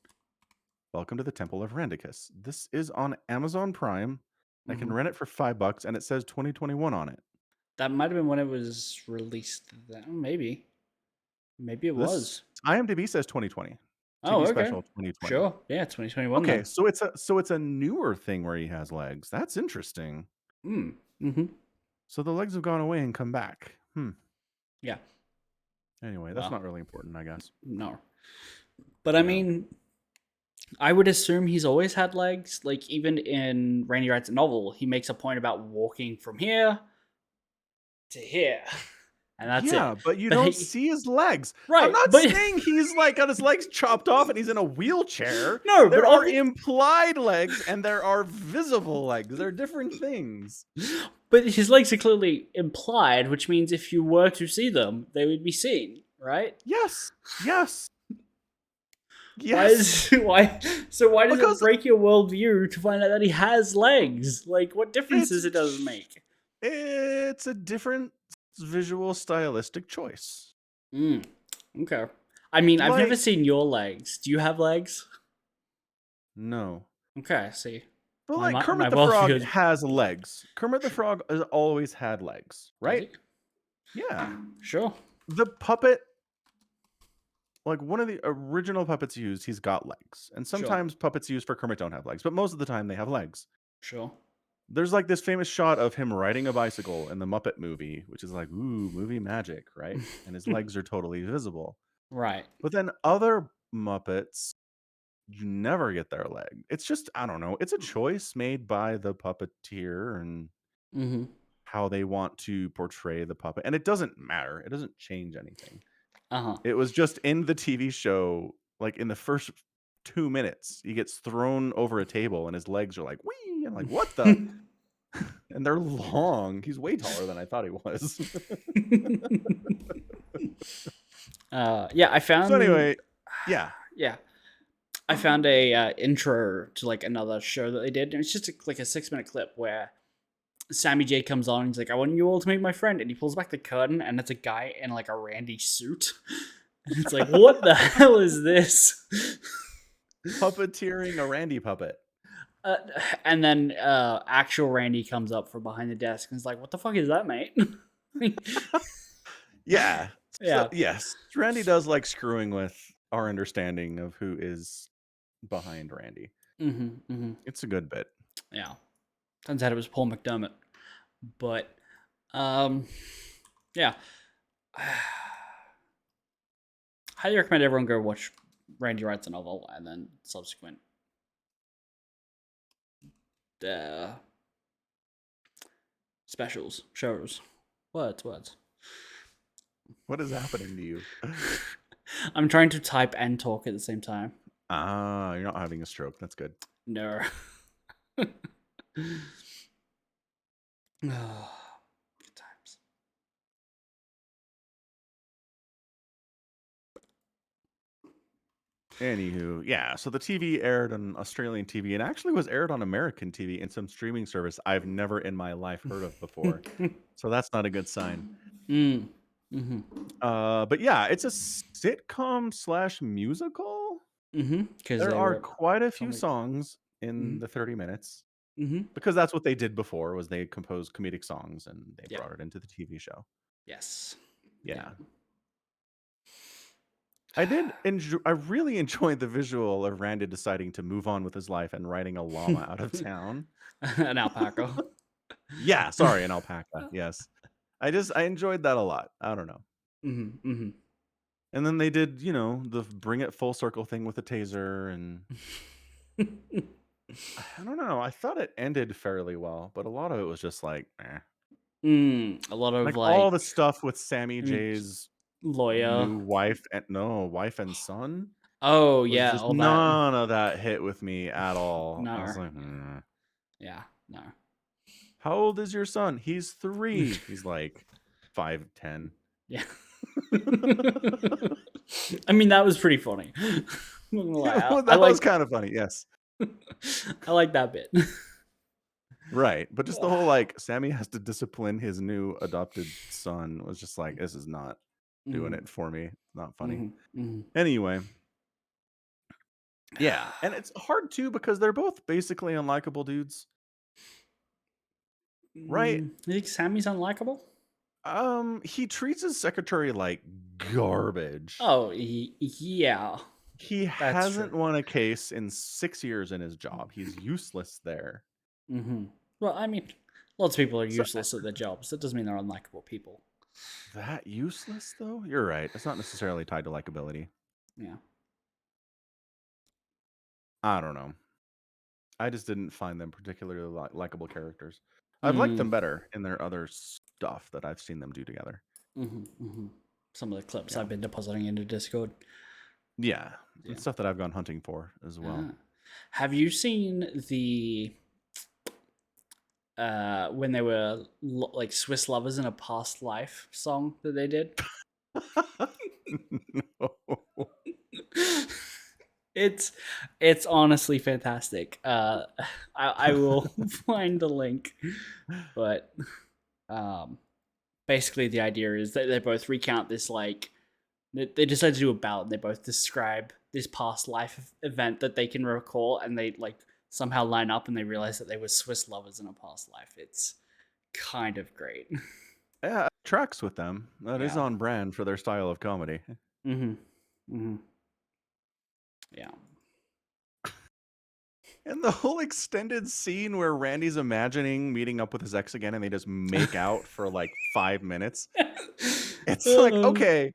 Welcome to the Temple of Rendicus. This is on Amazon Prime. I can
Hmm.
rent it for $5, and it says 2021 on it.
That might have been when it was released. Then maybe, maybe it
This
was.
IMDb says 2020.
Oh,
TV
okay.
special 2020.
Sure. Yeah, 2021
Okay,
then.
so it's a newer thing where he has legs. That's interesting.
Mm. Mm-hmm.
So the legs have gone away and come back.
Yeah.
Anyway, that's
Well,
not really important, I guess.
no. But I
No.
mean, I would assume he's always had legs. Like even in Randy writes a novel, he makes a point about walking from here to here, and that's
Yeah,
it.
but you
But
don't
he,
see his legs. I'm
right,
not
but
saying he's like got his legs chopped off and he's in a wheelchair.
no, but
There are implied legs and there are visible legs. They're different things.
but his legs are clearly implied, which means if you were to see them, they would be seen, right?
Yes. Yes.
Why
Yes.
is why? So why does it
Because
break your worldview to find out that he has legs? Like, what difference
it's
does it does make?
it's a different visual stylistic choice.
Mm, okay. I mean, I've never
Like,
seen your legs. Do you have legs?
no.
Okay, see,
But
my
like
my, my
Kermit the Frog
worldview
has legs. Kermit the Frog has always had legs,
does
right?
it?
Yeah.
Sure,
The puppet, like one of the original puppets used, he's got legs. And
sure,
sometimes puppets used for Kermit don't have legs, but most of the time they have legs.
sure.
There's like this famous shot of him riding a bicycle in the Muppet movie, which is like, ooh, movie magic, right? And his legs are totally visible.
Right.
But then other Muppets, you never get their leg. It's just, I don't know. It's a choice made by the puppeteer and
Mm-hmm.
how they want to portray the puppet. And it doesn't matter. It doesn't change anything.
Uh-huh.
It was just in the TV show, like in the first 2 minutes, he gets thrown over a table and his legs are like, wee. I'm like, what the? And they're long. He's way taller than I thought he was.
Yeah, I
So
found
anyway, yeah.
yeah. I found a intro to like another show that they did, and it's just like a 6 minute clip where Sammy J comes on and he's like, "I want you all to meet my friend," and he pulls back the curtain, and it's a guy in like a Randy suit, and it's like, "What the hell is this?"
Puppeteering a Randy puppet.
Uh, and then actual Randy comes up from behind the desk and is like, "What the fuck is that, mate?"
Yeah. So,
Yeah.
yes, Randy does like screwing with our understanding of who is behind Randy.
Mm-hmm, mm-hmm.
It's a good bit.
Yeah. Turns out it was Paul McDermott, but yeah. Highly recommend everyone go watch Randy Writes a Novel and then subsequent uh, specials, shows. Words.
What is happening to you?
I'm trying to type and talk at the same time.
Ah, you're not having a stroke. That's good.
No. Oh, good times.
Anywho, yeah. So the TV aired on Australian TV and actually was aired on American TV in some streaming service I've never in my life heard of before. So that's not a good sign.
Mm. Mm-hmm.
But yeah, it's a sitcom slash musical.
Mm-hmm. Because
There
they
are
were
quite a few
comic.
songs in
Mm-hmm.
the 30 minutes
Mm-hmm.
because that's what they did before was they composed comedic songs and they
Yeah.
brought it into the TV show.
Yes. Yeah.
Yeah. I really enjoyed the visual of Randy deciding to move on with his life and riding a llama out of town.
An alpaca.
Yeah, sorry, an alpaca. Yes. I enjoyed that a lot. I don't know.
Mm-hmm. Mm-hmm.
And then they did, the bring it full circle thing with the taser and I don't know. I thought it ended fairly well, but a lot of it was just like, eh.
A lot of
Like all
like
the stuff with Sammy
mm,
J's
lawyer.
new wife and no, wife and son
Oh
was
yeah,
just
all that.
none of that hit with me at all. I was
No.
like,
Yeah. No.
how old is your son? He's 3. He's like 5, 10.
Yeah. I mean, that was pretty funny. I'm not gonna lie.
Well,
I
that was
like
kind of funny. Yes.
I like that bit.
Right. But just the whole like Sammy has to discipline his new adopted son was just like, this is not doing
Mhm,
it for me. It's not funny.
mhm, mhm.
Anyway, yeah. And it's hard too because they're both basically unlikable dudes, right?
You think Sammy's unlikable?
He treats his secretary like garbage.
Oh, yeah,
He
that's true.
hasn't won a case in 6 years in his job. He's useless there.
Well, I mean, lots of people are
So
useless at their jobs. That doesn't mean they're unlikable people.
that useless though? You're right. It's not necessarily tied to likability.
Yeah.
I don't know. I just didn't find them particularly likable characters. I've liked
Mm,
them better in their other stuff that I've seen them do together.
Some of the clips
Yeah.
I've been depositing into Discord.
Yeah.
Yeah.
And stuff that I've gone hunting for as well.
Ah. Have you seen the when they were like Swiss lovers in a past life song that they did?
No.
It's honestly fantastic. I will find the link, but um, basically the idea is that they both recount this like they decide to do a ballad. And they both describe this past life event that they can recall, and they like somehow line up, and they realize that they were Swiss lovers in a past life. It's kind of great.
Yeah, it tracks with them. That is
Yeah.
on brand for their style of comedy.
Mm-hmm. Mm-hmm. Yeah.
And the whole extended scene where Randy's imagining meeting up with his ex again and they just make out for like 5 minutes. It's like,
Uh,
okay,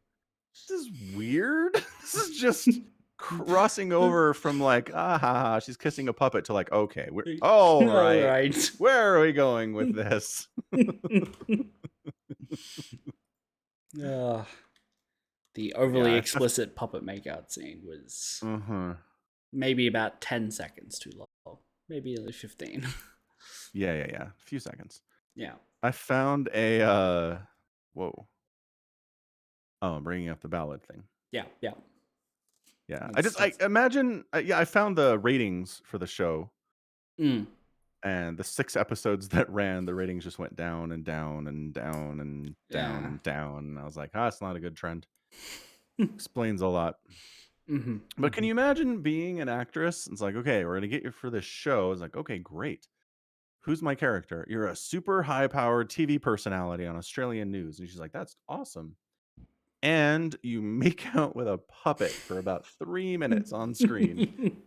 this is weird. This is just crossing over from like, ah, ha, ha, she's kissing a puppet to like, okay, we're all
All
right.
right.
Where are we going with this?
uh, the overly
Yeah.
explicit puppet makeout scene was
Uh-huh.
maybe about 10 seconds too long. Maybe only 15.
Yeah. A few seconds.
Yeah.
I found a whoa. Oh, I'm bringing up the ballad thing.
Yeah. Yeah.
Yeah. I
That's
imagine yeah, I found the ratings for the show,
mm,
and the 6 episodes that ran, the ratings just went down and down and down and down
yeah.
and down. And I was like, "Ah, it's not a good trend." Explains a lot.
Mm-hmm,
But can
mm-hmm.
you imagine being an actress? It's like, "Okay, we're gonna get you for this show." It's like, "Okay, great. Who's my character?" "You're a super high-powered TV personality on Australian news." And she's like, "That's awesome." And you make out with a puppet for about 3 minutes on screen.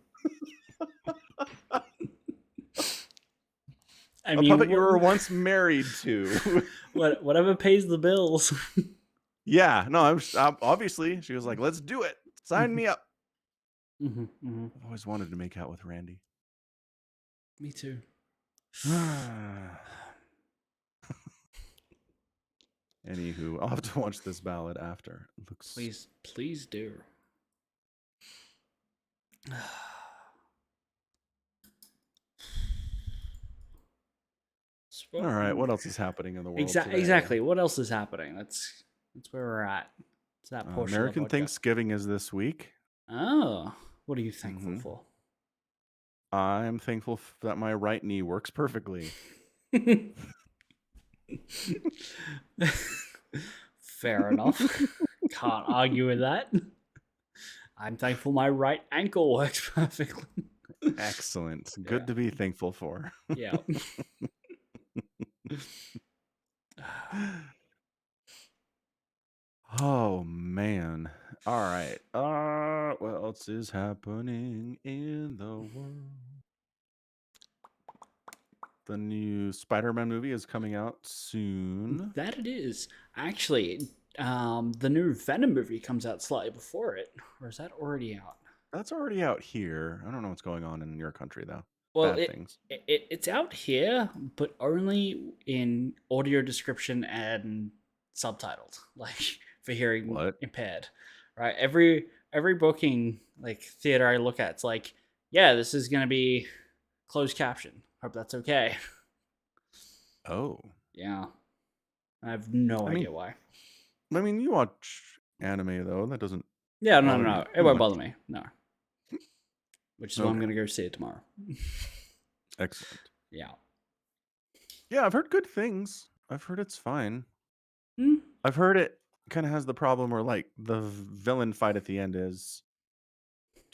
I
A
mean,
puppet you were once married to.
whatever pays the bills.
Yeah, no, obviously, she was like, "Let's do it. Sign
Mm-hmm,
me up."
mm-hmm, mm-hmm.
I've always wanted to make out with Randy.
Me too.
Anywho, I'll have to watch this ballad after. It looks
Please, please do.
all right. What else is happening in the world today?
Exactly. What else is happening? That's where we're at. It's that portion of the
American
podcast.
Thanksgiving is this week.
Oh, what are you thankful
hmm
for?
I'm thankful that my right knee works perfectly.
Fair enough. Can't argue with that. I'm thankful my right ankle works perfectly.
Excellent.
Yeah.
Good to be thankful for.
Yeah.
Oh man. All right. What else is happening in the world? The new Spider-Man movie is coming out soon.
That it is. Actually, the new Venom movie comes out slightly before it. Or is that already out?
That's already out here. I don't know what's going on in your country though.
Well,
Bad things.
it's out here, but only in audio description and subtitled, like for hearing
What?
impaired. Right? Every booking like theater I look at, it's like, yeah, this is gonna be closed caption. Hope that's okay.
Oh.
Yeah, I have no
I mean,
idea why.
you watch anime though. That doesn't
Yeah, no, no,
bother you
no. It
too
won't
much.
bother me. No, which is why I'm
Okay.
gonna go see it tomorrow.
Excellent.
Yeah.
Yeah, I've heard good things. I've heard it's fine.
Hmm.
I've heard it kind of has the problem where like the villain fight at the end is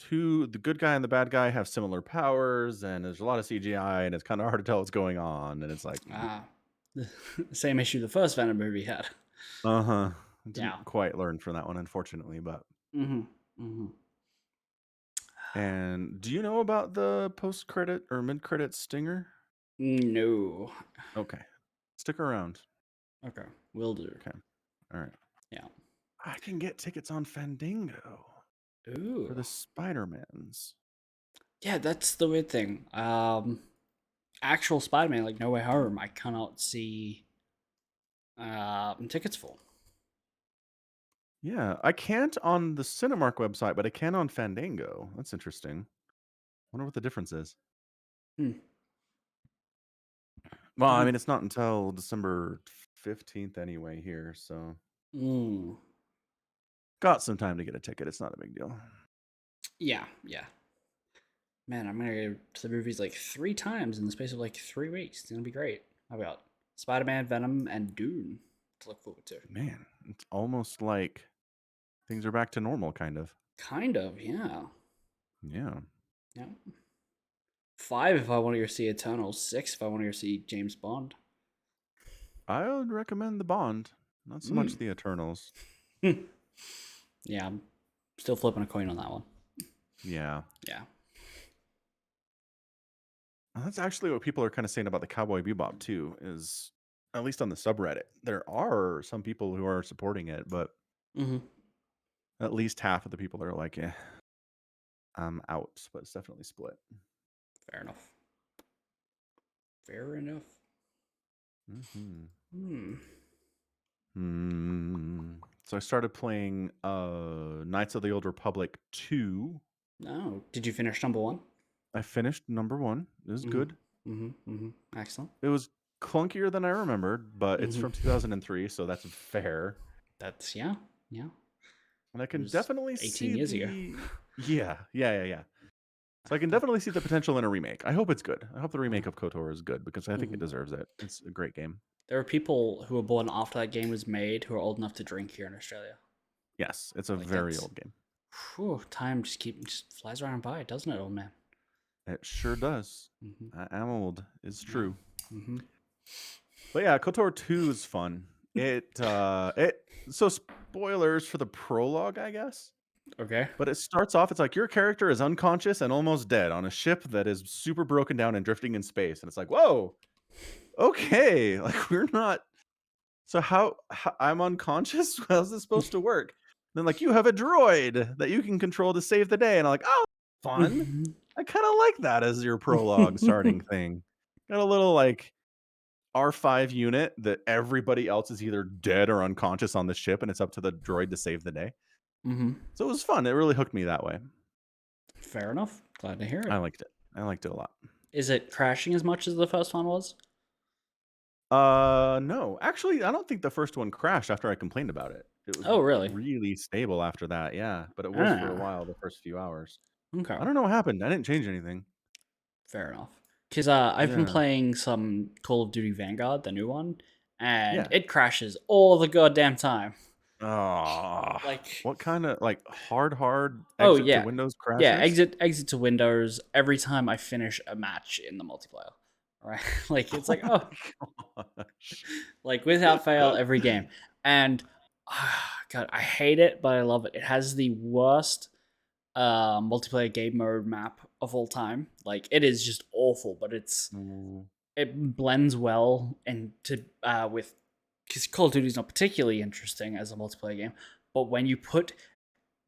the good guy and the bad guy have similar powers, and there's a lot of CGI, and it's kind of hard to tell what's going on. And it's like,
Ah, the same issue the first Venom movie had.
uh-huh. Didn't
Yeah.
quite learn from that one, unfortunately. But
Mm-hmm. Mm-hmm.
and do you know about the post-credit or mid-credit stinger?
No.
Okay, stick around.
Okay, will do.
Okay, all right.
Yeah.
I can get tickets on Fandango for
Ooh.
the Spider-Mans.
Yeah, that's the weird thing. Actual Spider-Man, like No Way Home, I cannot see tickets for.
Yeah, I can't on the Cinemark website, but I can on Fandango. That's interesting. Wonder what the difference is.
Hmm.
Well, I
Uh,
mean, it's not until December 15th anyway here, so
mm.
got some time to get a ticket. It's not a big deal.
Yeah, yeah. Man, I'm gonna go to the movies like 3 times in the space of like 3 weeks. It's gonna be great. I've got Spider-Man, Venom, and Dune to look forward to.
Man, it's almost like things are back to normal, kind of.
Kind of, yeah.
Yeah.
Yeah. 5 if I want to go see Eternals. 6 if I want to go see James Bond.
I would recommend the Bond, not so much
Mm.
the Eternals.
Yeah, I'm still flipping a coin on that one.
Yeah.
Yeah.
That's actually what people are kind of saying about the Cowboy Bebop too, is at least on the subreddit. There are some people who are supporting it, but
Mm-hmm.
At least half of the people that are like, "Yeah, I'm out," but it's definitely split.
Fair enough. Fair enough.
Mhm.
Hmm.
So I started playing Knights of the Old Republic 2.
No. Did you finish number one?
I finished number 1. It was
Mm-hmm.
good.
Mm-hmm. Mm-hmm. Excellent.
It was clunkier than I remembered, but it's
Mm-hmm.
from 2003, so that's fair.
That's yeah. Yeah.
And I
It
can
was
definitely
18
see
years ago.
the yeah. So I can definitely see the potential in a remake. I hope it's good. I hope the remake of KOTOR is good because I think it
Mhm.
deserves it. It's a great game.
There are people who were born after that game was made who are old enough to drink here in Australia.
Yes, it's a
Like
very
that's,
old game.
whew, time just flies around by, doesn't it, old man?
It sure does.
Mm-hmm.
I am old. It's
Yeah.
true.
Mm-hmm.
But yeah, KOTOR 2 is fun. It so spoilers for the prologue, I guess.
Okay.
But it starts off, it's like your character is unconscious and almost dead on a ship that is super broken down and drifting in space. And it's like, whoa, okay. Like we're not so how I'm unconscious? How's this supposed to work? Then like you have a droid that you can control to save the day. And I'm like, oh, fun. I kind of like that as your prologue starting thing. Got a little like R5 unit that everybody else is either dead or unconscious on the ship, and it's up to the droid to save the day.
Mm-hmm.
So it was fun. It really hooked me that way.
Fair enough. Glad to hear
I
it.
liked it. I liked it a lot.
Is it crashing as much as the first one was?
No. Actually, I don't think the first one crashed after I complained about it. It was
Oh, really?
really stable after that, yeah, but it was for a
Ah,
while, the first few hours.
okay.
I don't know what happened. I didn't change anything.
Fair enough. Because I've been
Yeah.
playing some Call of Duty Vanguard, the new one, and
Yeah.
it crashes all the goddamn time.
Ah,
Like,
what kinda like, hard
oh
exit to
yeah,
Windows
yeah.
crashes?
Exit to Windows every time I finish a match in the multiplayer. Right, like it's
Oh
like oh,
my gosh.
like without fail every game, and God, I hate it, but I love it. It has the worst multiplayer game mode map of all time. Like it is just awful, but
Ooh.
it blends well into with because Call of Duty is not particularly interesting as a multiplayer game, but when you put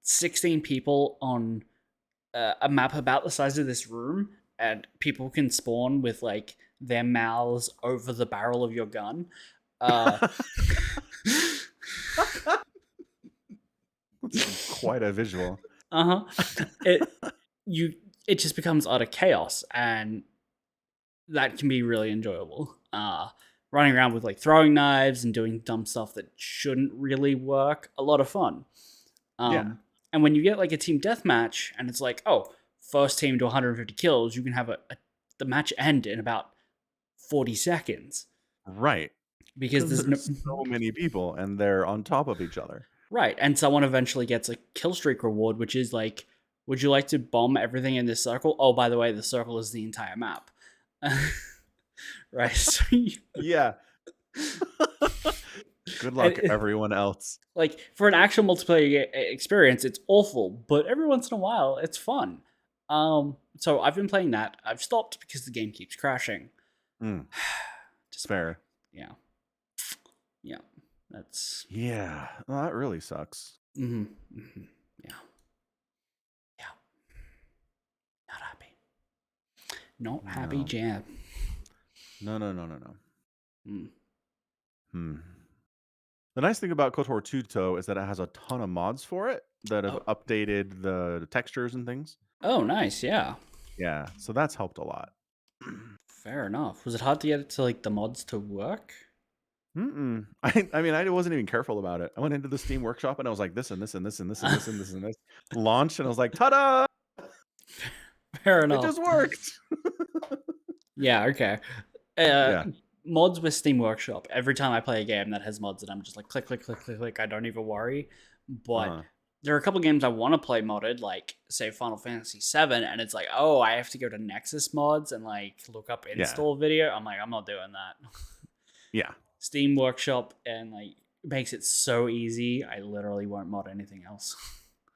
16 people on a map about the size of this room and people can spawn with like their mouths over the barrel of your gun, uh,
That's quite a visual.
uh-huh, it you it just becomes utter chaos, and that can be really enjoyable. Running around with like throwing knives and doing dumb stuff that shouldn't really work, a lot of fun.
Yeah,
And when you get like a team deathmatch and it's like, oh, first team to 150 kills, you can have the match end in about 40 seconds
right.
because
Because
there's no
there's so many people and they're on top of each other.
right, and someone eventually gets a kill streak reward, which is like, would you like to bomb everything in this circle? Oh, by the way, the circle is the entire map. Right, so
Yeah. Good luck,
and
everyone else.
like for an actual multiplayer experience, it's awful, but every once in a while, it's fun. So I've been playing that. I've stopped because the game keeps crashing.
Mm,
Disappointing.
fair.
Yeah, yeah. That's
Yeah, well, that really sucks.
yeah, yeah. Not happy. Not happy,
No.
Jam.
No.
Mm.
Hmm. The nice thing about KOTOR 2, though, is that it has a ton of mods for it that have
Oh,
updated the textures and things.
oh, nice. Yeah,
Yeah, so that's helped a lot.
fair enough. Was it hard to get it to like the mods to work?
Mm-mm. I mean, I wasn't even careful about it. I went into the Steam Workshop and I was like, this and this and this and this and this and this and this. Launch, and I was like, ta-da!
Fair
It
enough.
just worked.
Yeah. Okay. Uh,
Yeah.
Mods with Steam Workshop. Every time I play a game that has mods, and I'm just like click, click, click, click, click. I don't even worry. But
Uh-huh.
there are a couple games I want to play modded, like say Final Fantasy VII, and it's like, oh, I have to go to Nexus Mods and like look up
Yeah.
install video. I'm like, I'm not doing that.
Yeah.
Steam Workshop and like makes it so easy. I literally won't mod anything else.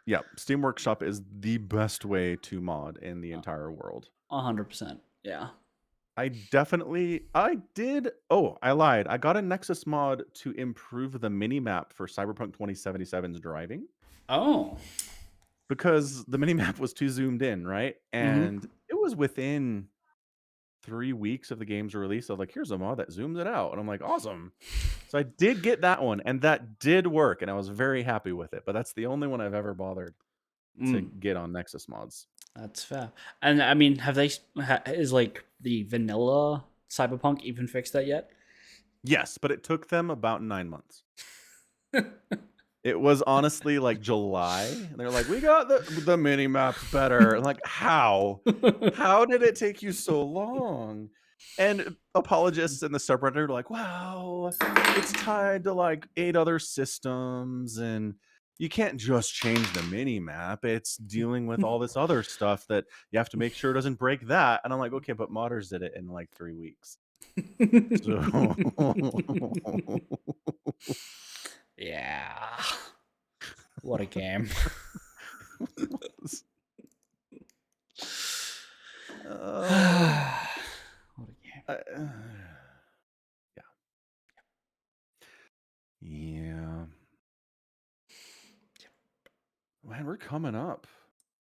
Yeah. Steam Workshop is the best way to mod in the entire world.
100%. Yeah.
I lied. I got a Nexus mod to improve the mini map for Cyberpunk 2077's driving.
Oh.
because the minimap was too zoomed in, right? And
Mm-hmm.
it was within 3 weeks of the game's release. I was like, here's a mod that zooms it out. And I'm like, awesome. So I did get that one, and that did work, and I was very happy with it. But that's the only one I've ever bothered to
Mm,
get on Nexus mods.
that's fair. And I mean, have they is like the vanilla Cyberpunk even fixed that yet?
Yes, but it took them about 9 months. It was honestly like July, and they're like, "We got the mini maps better." I'm like, "How? How did it take you so long?" And apologists in the subreddit are like, "Wow, it's tied to like 8 other systems, and you can't just change the mini map. It's dealing with all this other stuff that you have to make sure doesn't break that." And I'm like, "Okay, but modders did it in like 3 weeks." So
Yeah. What a game.
Oh.
What a game.
Yeah. Yeah. Man, we're coming up.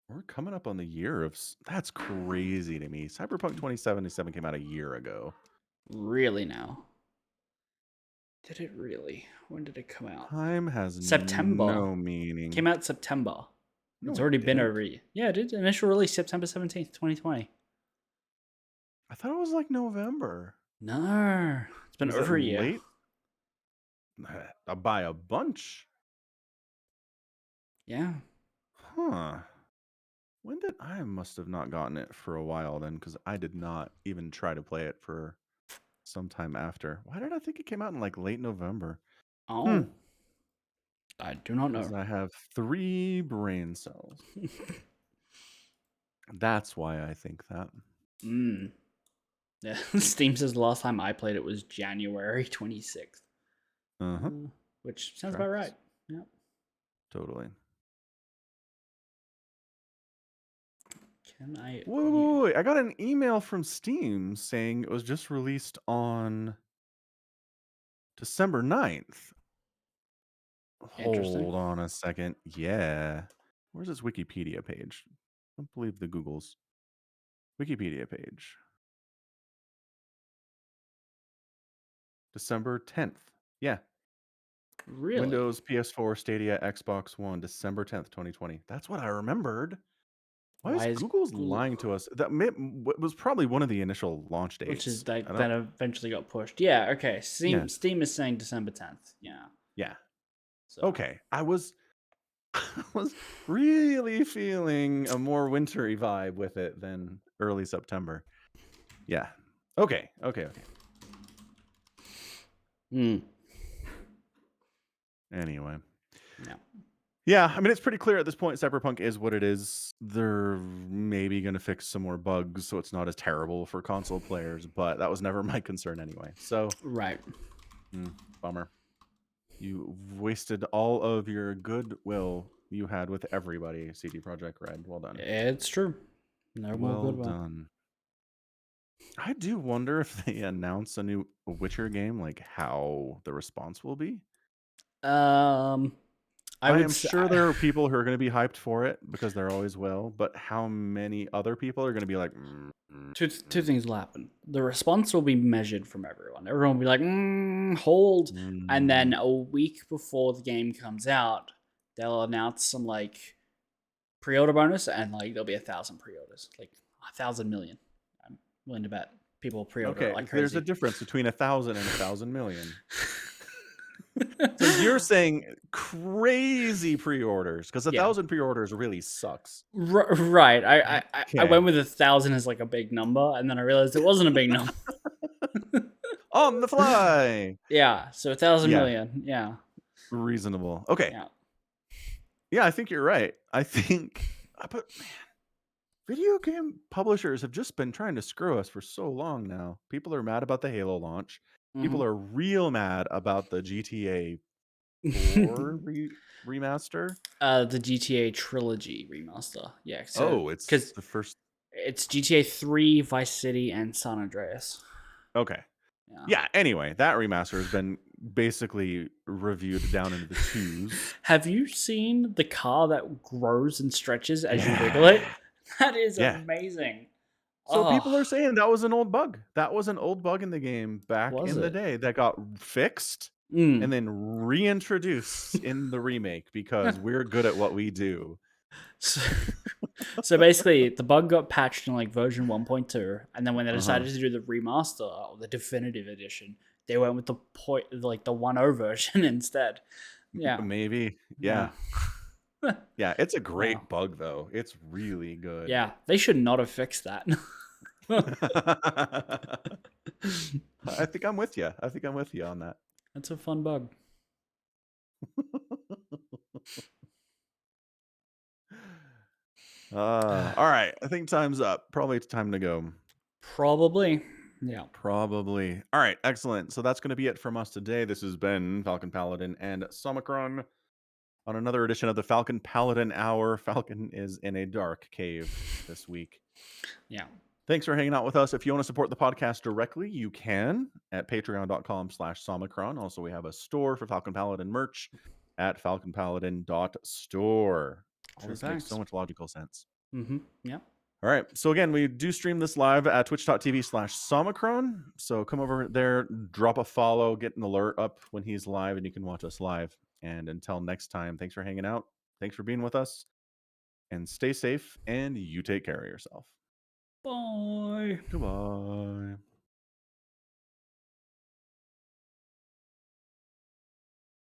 We're coming up on the year of. That's crazy to me. Cyberpunk 2077 came out a year ago.
Really now? Did it really? When did it come out?
Time has
September.
no meaning.
Came out September.
No,
It's
it
already been
didn't.
over a year. Yeah, it did. Initial release September 17th, 2020.
I thought it was like November.
No. It's been
Was it
over a year.
late? By a bunch.
Yeah.
Huh. When did I must have not gotten it for a while then, because I did not even try to play it for some time after. Why did I think it came out in like late November? Hmm.
Oh. I do not
Because
know.
I have 3 brain cells. That's why I think that.
Mm. Yeah. Steam says the last time I played it was January 26th.
Uh-huh.
Which sounds about right. Yeah.
Totally.
Can I
Wait. I got an email from Steam saying it was just released on December 9th.
Interesting.
Hold on a second. Yeah. Where's this Wikipedia page? I don't believe the Google's Wikipedia page. December 10th. Yeah.
Really?
Windows, PS4, Stadia, Xbox One, December 10th, 2020. That's what I remembered. Why is
Why is
Google's
Google?
lying to us? That was probably one of the initial launch
Which is
dates.
like
I don't.
then eventually got pushed. Yeah, okay.
Yeah.
Steam is saying December 10th. Yeah.
Yeah.
So
Okay. I was I was really feeling a more wintry vibe with it than early September. Yeah. Okay.
mm,
Anyway.
no.
Yeah, I mean, it's pretty clear at this point Cyberpunk is what it is. They're maybe going to fix some more bugs so it's not as terrible for console players, but that was never my concern anyway. So,
Right.
bummer. You wasted all of your goodwill you had with everybody, CD Projekt Red. Well done.
It's true. No more
Well
goodwill.
done. I do wonder if they announce a new Witcher game, like how the response will be.
I
I
would
am
say
sure there are people who are going to be hyped for it because there always will, but how many other people are going to be like,
two things will happen. The response will be measured from everyone. Everyone will be like, hold. And then a week before the game comes out, they'll announce some like pre-order bonus and like there'll be 1,000 pre-orders. Like 1,000 million. I'm willing to bet people pre-order it
Okay,
like
there's a
crazy.
difference between 1,000 and 1,000 million. So you're saying crazy pre-orders because
Yeah.
1,000 pre-orders really sucks.
Right. I
Okay.
went with 1,000 as like a big number, and then I realized it wasn't a big number.
On the fly.
Yeah. So 1,000
Yeah,
million. Yeah.
reasonable. Okay.
Yeah.
Yeah, I think you're right. I think, but man, video game publishers have just been trying to screw us for so long now. People are mad about the Halo launch. People are real mad about the GTA 4 remaster.
The GTA trilogy remaster. Yeah. So
Oh, it's
because
the first.
it's GTA 3, Vice City, and San Andreas.
Okay.
Yeah.
Yeah, anyway, that remaster has been basically reviewed down into the twos.
Have you seen the car that grows and stretches as you wiggle
Yeah.
it? That is
Yeah.
amazing.
So
Oh,
people are saying that was an old bug. That was an old bug in the game back
was
in the
it?
day that got fixed and
Mm.
then reintroduced in the remake because we're good at what we do.
So, so basically, the bug got patched in like version 1.2, and then when they
Uh-huh.
decided to do the remaster or the definitive edition, they went with the point like the 1.0 version instead. Yeah,
Maybe.
yeah,
Yeah. Yeah, it's a
wow,
great bug though. It's really good.
yeah. They should not have fixed that.
I think I'm with you. I think I'm with you on that.
That's a fun bug.
All right. I think time's up. Probably it's time to go.
Probably. Yeah.
Probably. All right. Excellent. So that's going to be it from us today. This has been Falcon Paladin and Somicron on another edition of the Falcon Paladin Hour. Falcon is in a dark cave this week.
Yeah.
Thanks for hanging out with us. If you want to support the podcast directly, you can at patreon.com/Somicron. Also, we have a store for Falcon Paladin merch at falconpaladin.store. All
True
this makes so
facts.
much logical sense.
Mm-hmm. Yeah.
All right. So again, we do stream this live at twitch.tv/Somicron. So come over there, drop a follow, get an alert up when he's live, and you can watch us live. And until next time, thanks for hanging out. Thanks for being with us. And stay safe, and you take care of yourself.
Bye.
Goodbye.